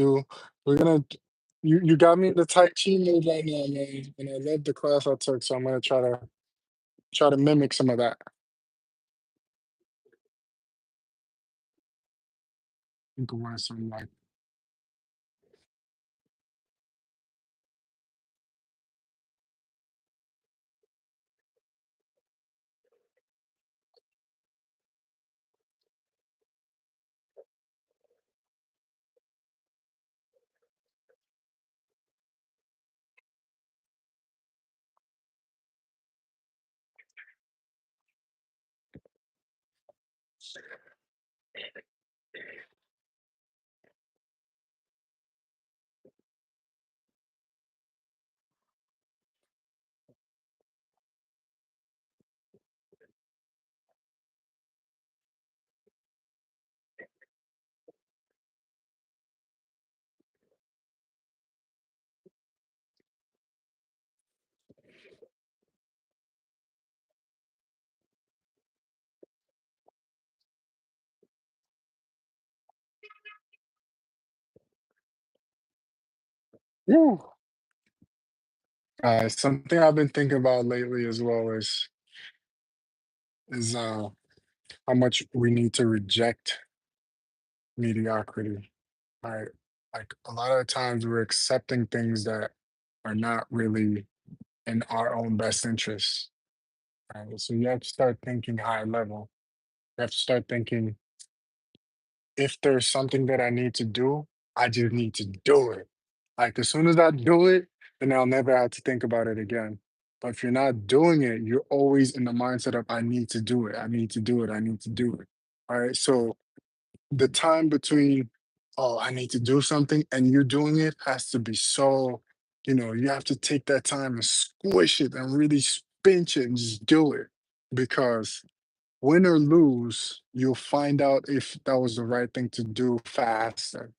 you got me in the Tai Chi mode right now, man. And I love the class I took, so I'm gonna try to mimic some of that. You can wear some like, woo. Something I've been thinking about lately as well is how much we need to reject mediocrity. Right? Like a lot of times we're accepting things that are not really in our own best interests. Right? So you have to start thinking high level. You have to start thinking if there's something that I need to do, I just need to do it. Like as soon as I do it, then I'll never have to think about it again. But if you're not doing it, you're always in the mindset of I need to do it. I need to do it. I need to do it. All right. So the time between, oh, I need to do something and you doing it has to be so, you have to take that time and squish it and really pinch it and just do it. Because win or lose, you'll find out if that was the right thing to do faster,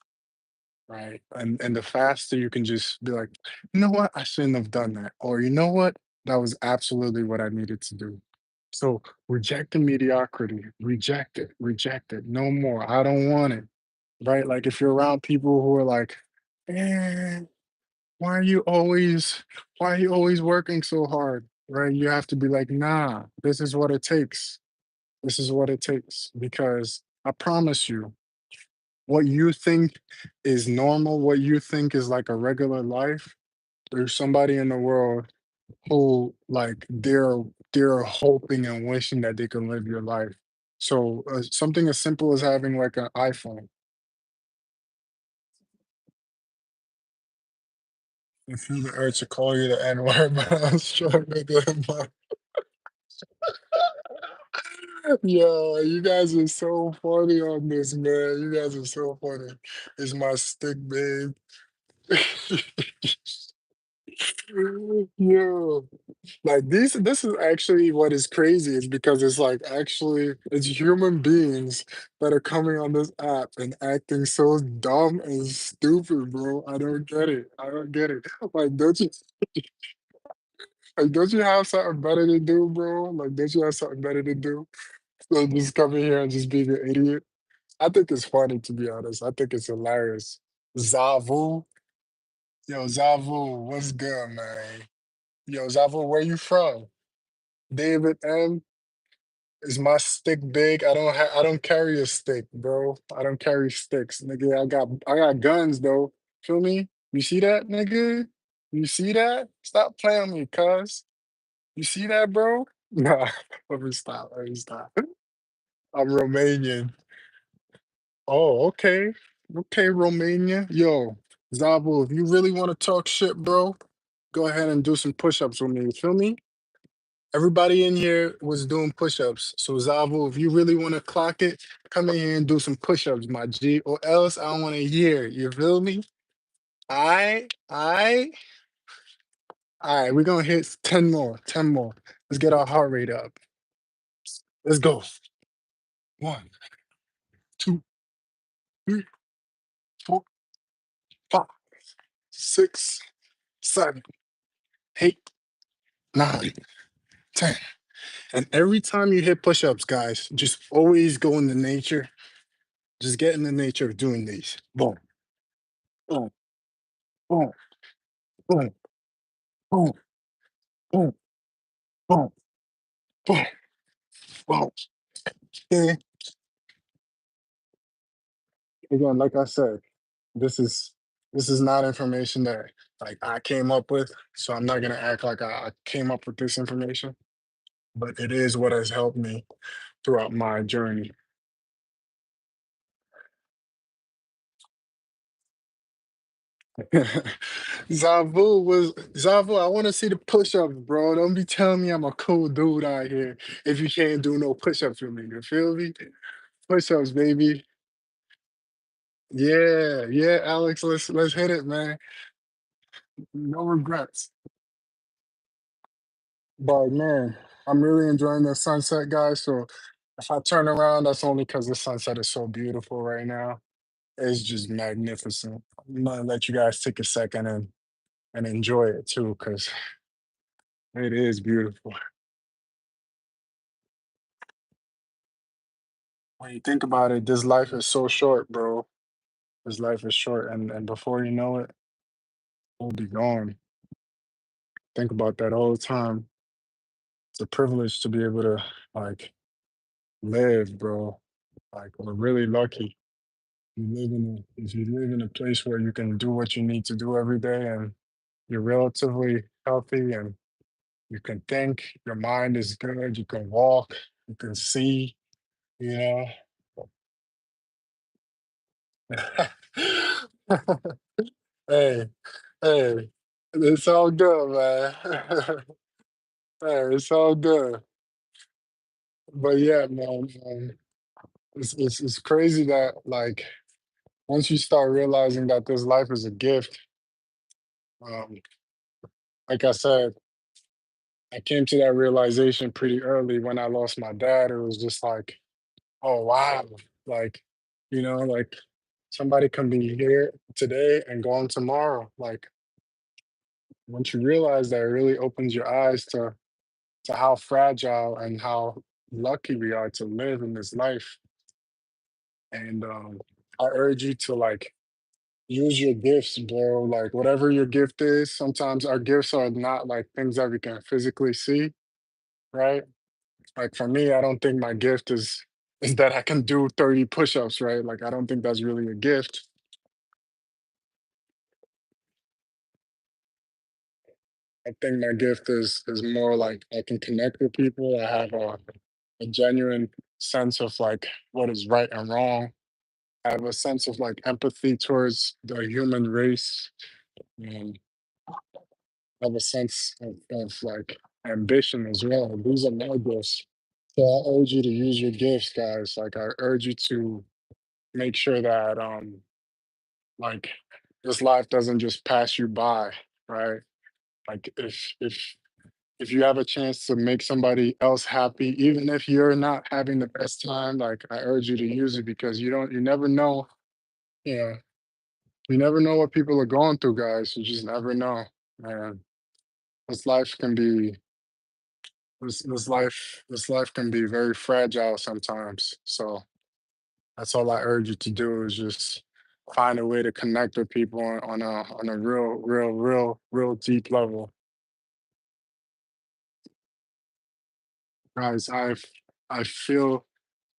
right? And the faster you can just be like, you know what, I shouldn't have done that, or you know what, that was absolutely what I needed to do. So reject the mediocrity, reject it, no more. I don't want it, right? Like if you're around people who are like, eh, why are you always, why are you always working so hard, right? You have to be like, nah, this is what it takes. This is what it takes because I promise you, what you think is normal, what you think is like a regular life, there's somebody in the world who like they're hoping and wishing that they can live your life. So something as simple as having like an iPhone. I feel the urge to call you the N word, but I'm struggling with my. Yo, you guys are so funny on this, man. You guys are so funny. It's my stick, babe. Yo, like this is actually what is crazy is because it's like actually it's human beings that are coming on this app and acting so dumb and stupid, bro. I don't get it. I don't get it. Like, don't you have something better to do, bro? Like, don't you have something better to do? So just come in here and just be an idiot. I think it's funny to be honest. I think it's hilarious. Zavu, yo, Zavu, what's good, man? Yo, Zavu, where you from? David M. Is my stick big? I don't carry a stick, bro. I don't carry sticks, nigga. I got guns though. Feel me? You see that, nigga? You see that? Stop playing with me, cuz. You see that, bro? Nah, let me stop. Let me stop. I'm Romanian. Oh, okay. Okay, Romania. Yo, Zabo, if you really want to talk shit, bro, go ahead and do some push-ups with me. You feel me? Everybody in here was doing push-ups. So Zavu, if you really want to clock it, come in here and do some push-ups, my G. Or else I don't want to hear. You feel me? All right, we're gonna hit 10 more, 10 more. Let's get our heart rate up. Let's go. One, two, three, four, five, six, seven, eight, nine, 10. And every time you hit push-ups, guys, just always go into nature. Just get in the nature of doing these. Boom, boom, boom, boom, boom, boom, boom, boom, boom. Okay. Again, like I said, this is this is not information that like I came up with. So I'm not gonna act like I came up with this information, but it is what has helped me throughout my journey. Zavu, I want to see the push-ups, bro. Don't be telling me I'm a cool dude out here if you can't do no push-ups with me. You feel me? Push-ups, baby. Yeah, yeah, Alex, let's hit it, man. No regrets. But man, I'm really enjoying the sunset, guys. So if I turn around, that's only because the sunset is so beautiful right now. It's just magnificent. I'm gonna let you guys take a second and enjoy it too, because it is beautiful. When you think about it, this life is so short, bro. This life is short, and before you know it, we'll be gone. Think about that all the time. It's a privilege to be able to like live, bro. Like we're really lucky. If you live in a place where you can do what you need to do every day and you're relatively healthy and you can think, your mind is good, you can walk, you can see, you know. Hey, hey, it's all good, man. Hey, it's all good. But yeah, man, it's crazy that like once you start realizing that this life is a gift, um, like I said, I came to that realization pretty early when I lost my dad. It was just like, oh wow, like, like somebody can be here today and gone tomorrow. Like once you realize that, it really opens your eyes to how fragile and how lucky we are to live in this life. And I urge you to like use your gifts, bro. Like whatever your gift is, sometimes our gifts are not like things that we can physically see, right? Like for me, I don't think my gift is that I can do 30 push-ups, right? Like I don't think that's really a gift. I think my gift is more like I can connect with people. I have a genuine sense of like what is right and wrong. I have a sense of like empathy towards the human race. And I have a sense of like ambition as well. These are my gifts. So I urge you to use your gifts, guys. Like I urge you to make sure that like this life doesn't just pass you by, right? Like if you have a chance to make somebody else happy, even if you're not having the best time, like I urge you to use it because you never know, you know, you never know what people are going through, guys. You just never know. And this life can be this life can be very fragile sometimes. So that's all I urge you to do is just find a way to connect with people on a real deep level. Guys, I feel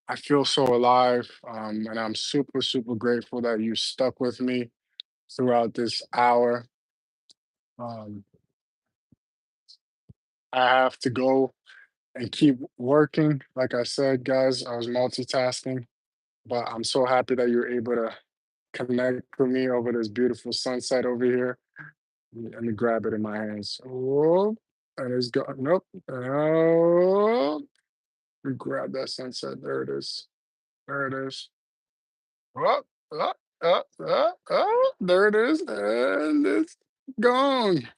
I feel so alive, and I'm super grateful that you stuck with me throughout this hour. Um, I have to go and keep working. Like I said, guys, I was multitasking, but I'm so happy that you're able to connect with me over this beautiful sunset over here. Let me grab it in my hands. Oh, and it's go. Nope. Oh, we grab that sunset. There it is. There it is. Oh, there it is. And it's gone.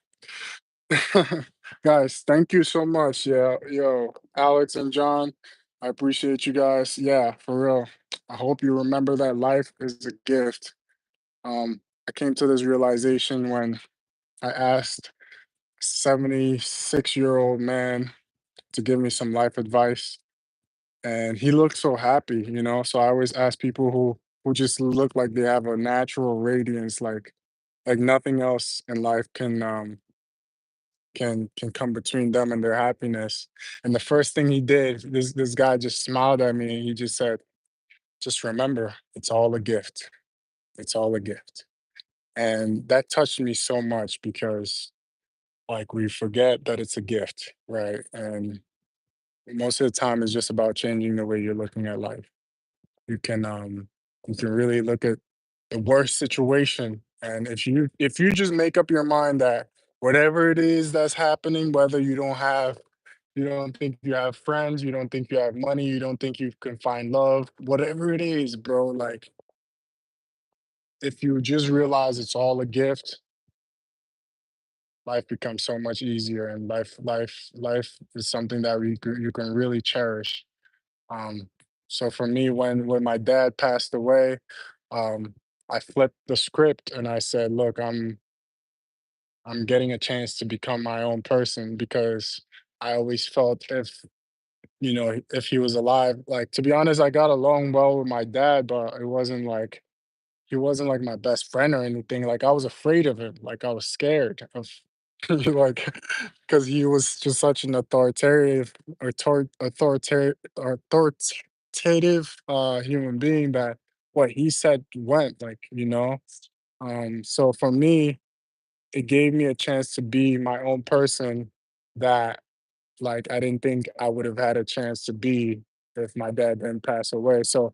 Guys, thank you so much. Yeah, yo, Alex and John, I appreciate you guys. Yeah, for real. I hope you remember that life is a gift. I came to this realization when I asked a 76-year-old man to give me some life advice, and he looked so happy, you know. So I always ask people who just look like they have a natural radiance, like nothing else in life can come between them and their happiness. And the first thing he did, this guy just smiled at me and he just said, "Just remember, it's all a gift. It's all a gift." And that touched me so much because like we forget that it's a gift, right? And most of the time it's just about changing the way you're looking at life. You can you can really look at the worst situation, and if you just make up your mind that whatever it is that's happening, whether you don't think you have friends, you don't think you have money, you don't think you can find love, whatever it is, bro, like if you just realize it's all a gift, life becomes so much easier, and life is something that you can really cherish. Um, so for me, when my dad passed away, um, I flipped the script and I said, "Look, I'm getting a chance to become my own person because I always felt if he was alive, like to be honest, I got along well with my dad, but he wasn't like my best friend or anything. Like I was afraid of him. Like I was scared of like because he was just such an authoritative human being that what he said went, so for me, it gave me a chance to be my own person that like I didn't think I would have had a chance to be if my dad didn't pass away. So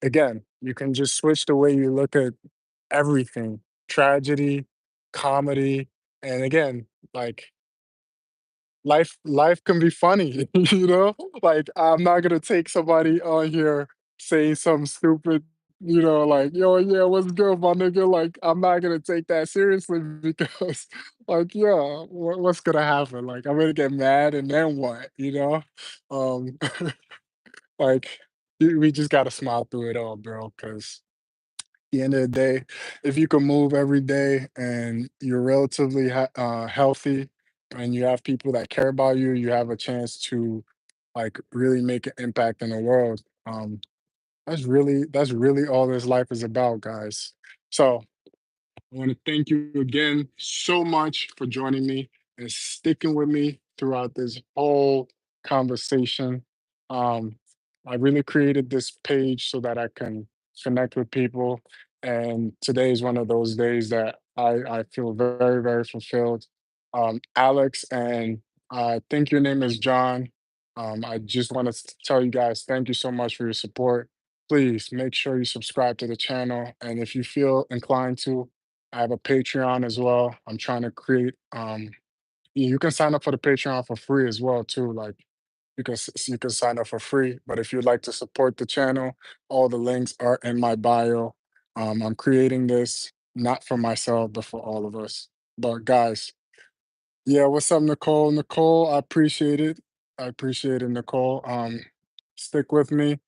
again, you can just switch the way you look at everything, tragedy, comedy, and again, like life can be funny, you know? Like I'm not gonna take somebody on here saying something stupid, like, yo, yeah, what's good, my nigga? Like, I'm not gonna take that seriously because like, yeah, what's gonna happen? Like I'm gonna get mad and then what, you know? Um like we just gotta smile through it all, bro, because the end of the day, if you can move every day and you're relatively healthy and you have people that care about you, you have a chance to like really make an impact in the world. That's really all this life is about, guys. So I want to thank you again so much for joining me and sticking with me throughout this whole conversation. Um, I really created this page so that I can connect with people. And today is one of those days that I feel very, very fulfilled. Alex, and I think your name is John. I just want to tell you guys thank you so much for your support. Please make sure you subscribe to the channel. And if you feel inclined to, I have a Patreon as well. I'm trying to create you can sign up for the Patreon for free as well too. Like you can sign up for free. But if you'd like to support the channel, all the links are in my bio. I'm creating this not for myself, but for all of us. But guys, yeah, what's up, Nicole? Nicole, I appreciate it. I appreciate it, Nicole. Stick with me.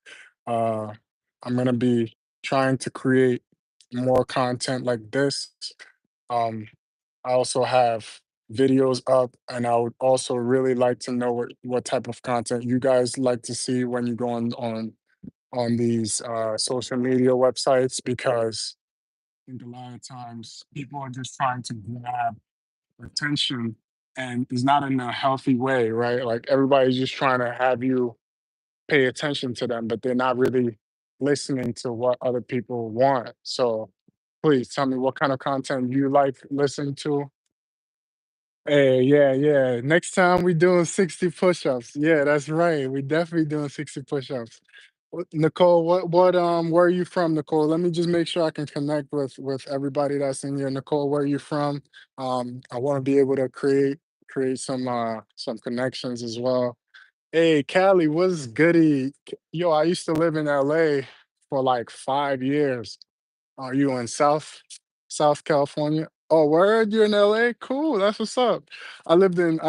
Uh, I'm gonna be trying to create more content like this. Um, I also have videos up, and I would also really like to know what type of content you guys like to see when you go on these social media websites because I think a lot of times people are just trying to grab attention and it's not in a healthy way, right? Like everybody's just trying to have you pay attention to them, but they're not really listening to what other people want. So please tell me what kind of content you like listening to. Hey, yeah, yeah. Next time we doing 60 push-ups. Yeah, that's right. We definitely doing 60 push-ups. Nicole, where are you from, Nicole? Let me just make sure I can connect with everybody that's in here. Nicole, where are you from? I want to be able to create some connections as well. Hey, Callie, what's goody? Yo, I used to live in LA for like 5 years. Are you in South California? Oh, word? You're in LA? Cool, that's what's up. I lived in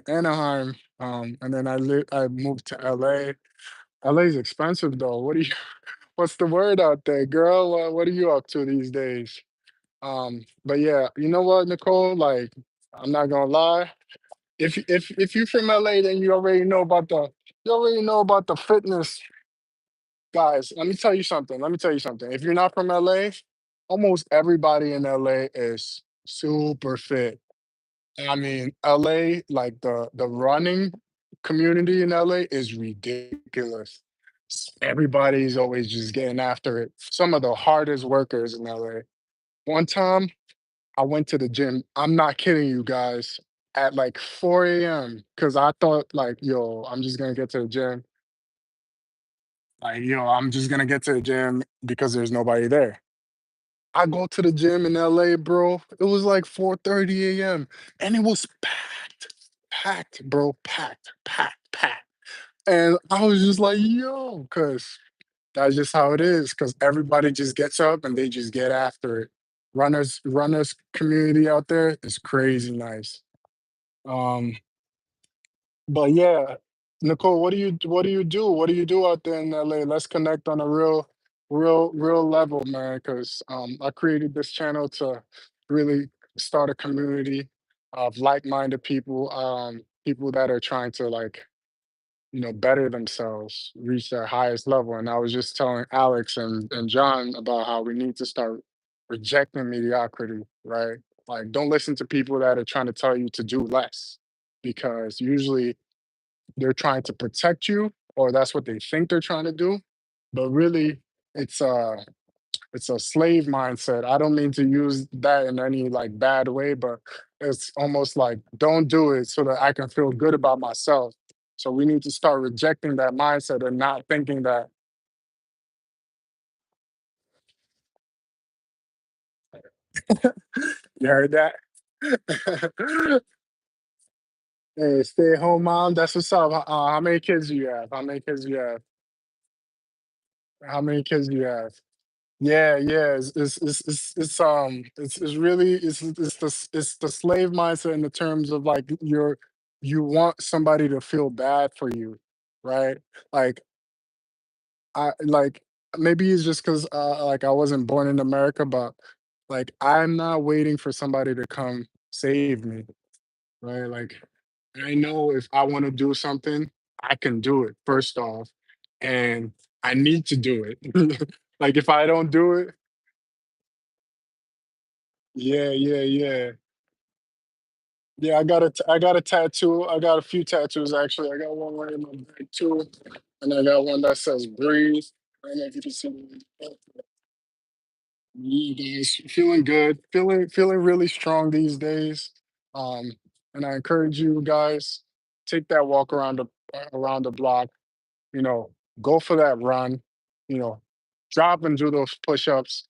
Anaheim, and then I moved to LA. LA's expensive though. What's the word out there, girl? What are you up to these days? But yeah, you know what, Nicole? Like, I'm not gonna lie. If you're from LA, then you already know about the fitness guys. Let me tell you something. Let me tell you something. If you're not from LA, almost everybody in LA is super fit. I mean, LA, like the running community in LA is ridiculous. Everybody's always just getting after it. Some of the hardest workers in LA. One time I went to the gym. I'm not kidding you guys. At like 4 a.m. because I thought like, yo, I'm just gonna get to the gym. Like, yo, I'm just gonna get to the gym because there's nobody there. I go to the gym in LA, bro. It was like 4:30 a.m. and it was packed. Packed, bro. Packed, packed, packed. And I was just like, yo, cause that's just how it is. Cause everybody just gets up and they just get after it. Runners community out there is crazy nice. Um, but yeah, Nicole, what do you do? What do you do out there in LA? Let's connect on a real level, man. Because I created this channel to really start a community of like-minded people, people that are trying to like better themselves, reach their highest level. And I was just telling Alex and John about how we need to start rejecting mediocrity, right? Like, don't listen to people that are trying to tell you to do less, because usually they're trying to protect you, or that's what they think they're trying to do. But really, it's a it's a slave mindset. I don't mean to use that in any like bad way, but it's almost like don't do it so that I can feel good about myself. So we need to start rejecting that mindset and not thinking that. You heard that? Hey, stay at home mom. That's what's up. How many kids do you have? How many kids do you have? How many kids do you have? Yeah, yeah, it's really it's the slave mindset in the terms of like you want somebody to feel bad for you, right? Like I like maybe it's just because like I wasn't born in America, but like I'm not waiting for somebody to come save me, right? Like I know if I want to do something, I can do it first off, and I need to do it. Like if I don't do it, yeah, yeah, yeah. Yeah, I got a tattoo. I got a few tattoos actually. I got one right in my back too, and I got one that says "Breathe." I don't know if you can see it. Yeah, guys, feeling good, feeling really strong these days. Um, and I encourage you guys take that walk around the block. You know, go for that run. You know, drop and do those push-ups.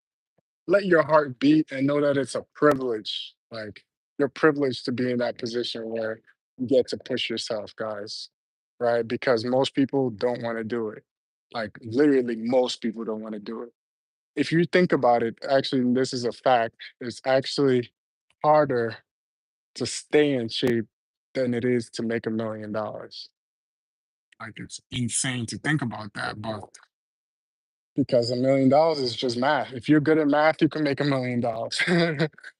Let your heart beat and know that it's a privilege. Like you're privileged to be in that position where you get to push yourself, guys. Right? Because most people don't want to do it. Like literally most people don't want to do it. If you think about it, actually, this is a fact. It's actually harder to stay in shape than it is to make $1 million. Like it's insane to think about that, but because $1 million is just math. If you're good at math, you can make $1 million.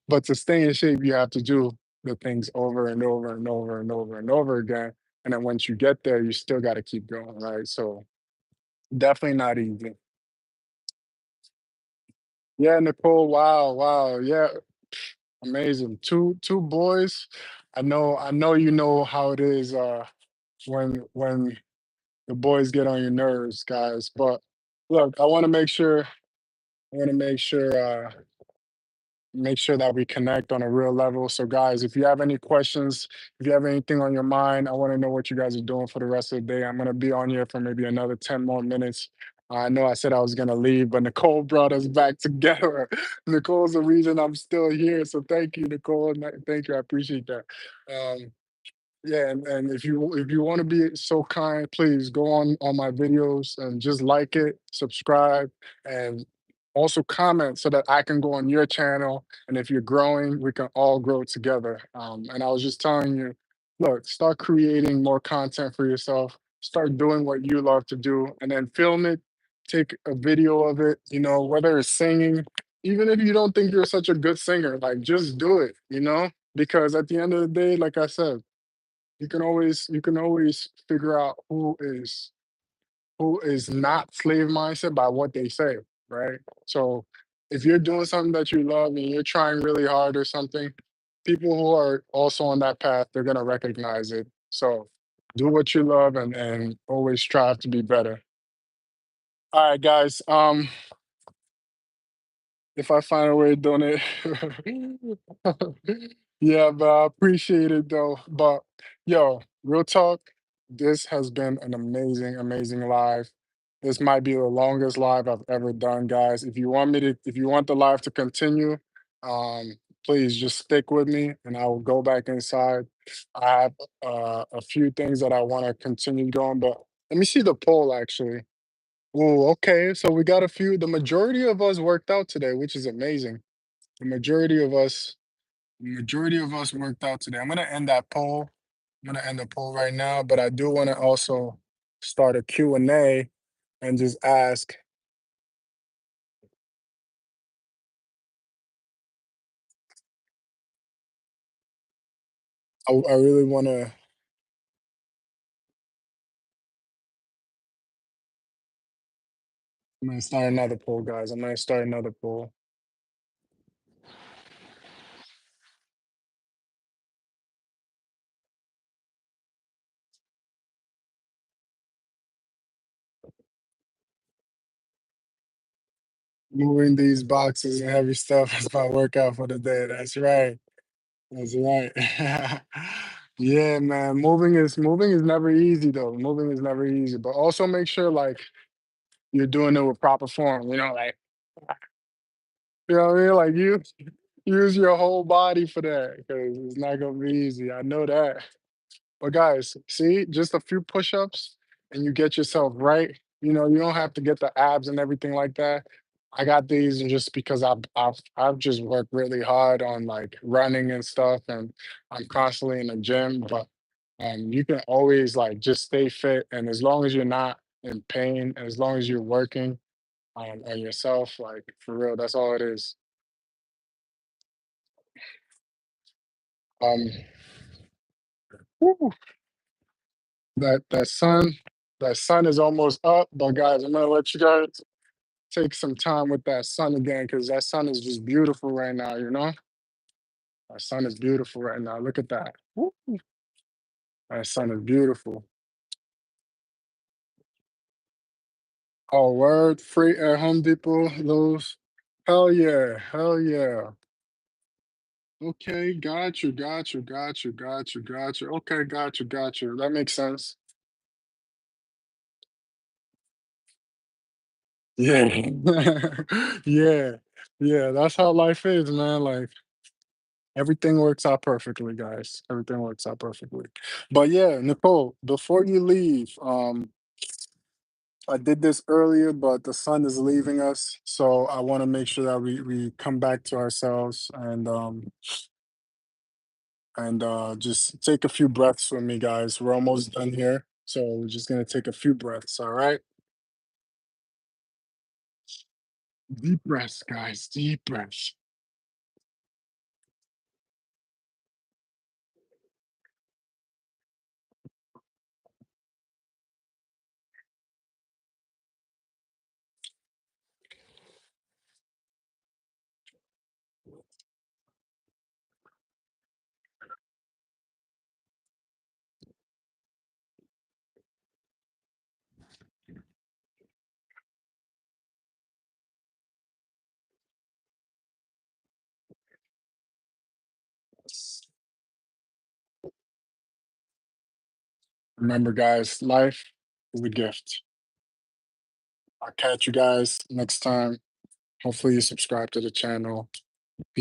But to stay in shape, you have to do the things over and over and over and over and over again. And then once you get there, you still got to keep going, right? So definitely not easy. Yeah, Nicole. Wow, wow. Yeah, amazing. Two boys. I know you know how it is when the boys get on your nerves, guys. But look, I want to make sure that we connect on a real level. So, guys, if you have any questions, if you have anything on your mind, I want to know what you guys are doing for the rest of the day. I'm going to be on here for maybe another 10 more minutes. I know I said I was going to leave, but Nicole brought us back together. Nicole's the reason I'm still here. So, thank you, Nicole. Thank you. I appreciate that. Um, yeah, and if you want to be so kind, please go on my videos and just like it, subscribe, and Also comment so that I can go on your channel, and if you're growing, we can all grow together. And I was just telling you, look, start creating more content for yourself, start doing what you love to do, and then film it, take a video of it, whether it's singing, even if you don't think you're such a good singer, like just do it, because at the end of the day, like I said, you can always figure out who is not slave mindset by what they say, right? So if you're doing something that you love and you're trying really hard or something, people who are also on that path, they're gonna recognize it. So do what you love and always strive to be better. All right, guys. If I find a way to donate. Yeah, but I appreciate it though. But yo, real talk, this has been an amazing, amazing live. This might be the longest live I've ever done, guys. If you want the live to continue, please just stick with me and I will go back inside. I have a few things that I want to continue going, but let me see the poll actually. Oh, okay. So we got a few. The majority of us worked out today, which is amazing. The majority of us worked out today. I'm gonna end that poll. I'm gonna end the poll right now, but I do want to also start a Q&A and just ask. I really want to. I'm gonna start another poll, guys. I'm gonna start another poll. Moving these boxes and heavy stuff is my workout for the day. That's right. That's right. Yeah, man. Moving is never easy though. Moving is never easy. But also make sure like you're doing it with proper form, like what I mean? Like you use your whole body for that because it's not gonna be easy. I know that. But guys, see, just a few push-ups and you get yourself right. You don't have to get the abs and everything like that. I got these and just because I've just worked really hard on like running and stuff and I'm constantly in the gym, but you can always like just stay fit and as long as you're not in pain, as long as you're working on yourself, like for real, that's all it is. Um, whew, that sun is almost up, but guys, I'm gonna let you guys take some time with that sun again because that sun is just beautiful right now, That sun is beautiful right now. Look at that. Woo, that sun is beautiful. Oh, word, free at Home Depot, those. Hell yeah, hell yeah. Okay, got you, got you, got you, got you, got you. Okay, got you, got you. That makes sense. Yeah. Yeah. Yeah, that's how life is, man. Like everything works out perfectly, guys. Everything works out perfectly. But yeah, Nicole, before you leave, I did this earlier, but the sun is leaving us, so I want to make sure that we come back to ourselves and just take a few breaths with me, guys. We're almost done here, so we're just gonna take a few breaths. All right, deep breaths, guys. Deep breaths. Remember, guys, life is a gift. I'll catch you guys next time. Hopefully, you subscribe to the channel.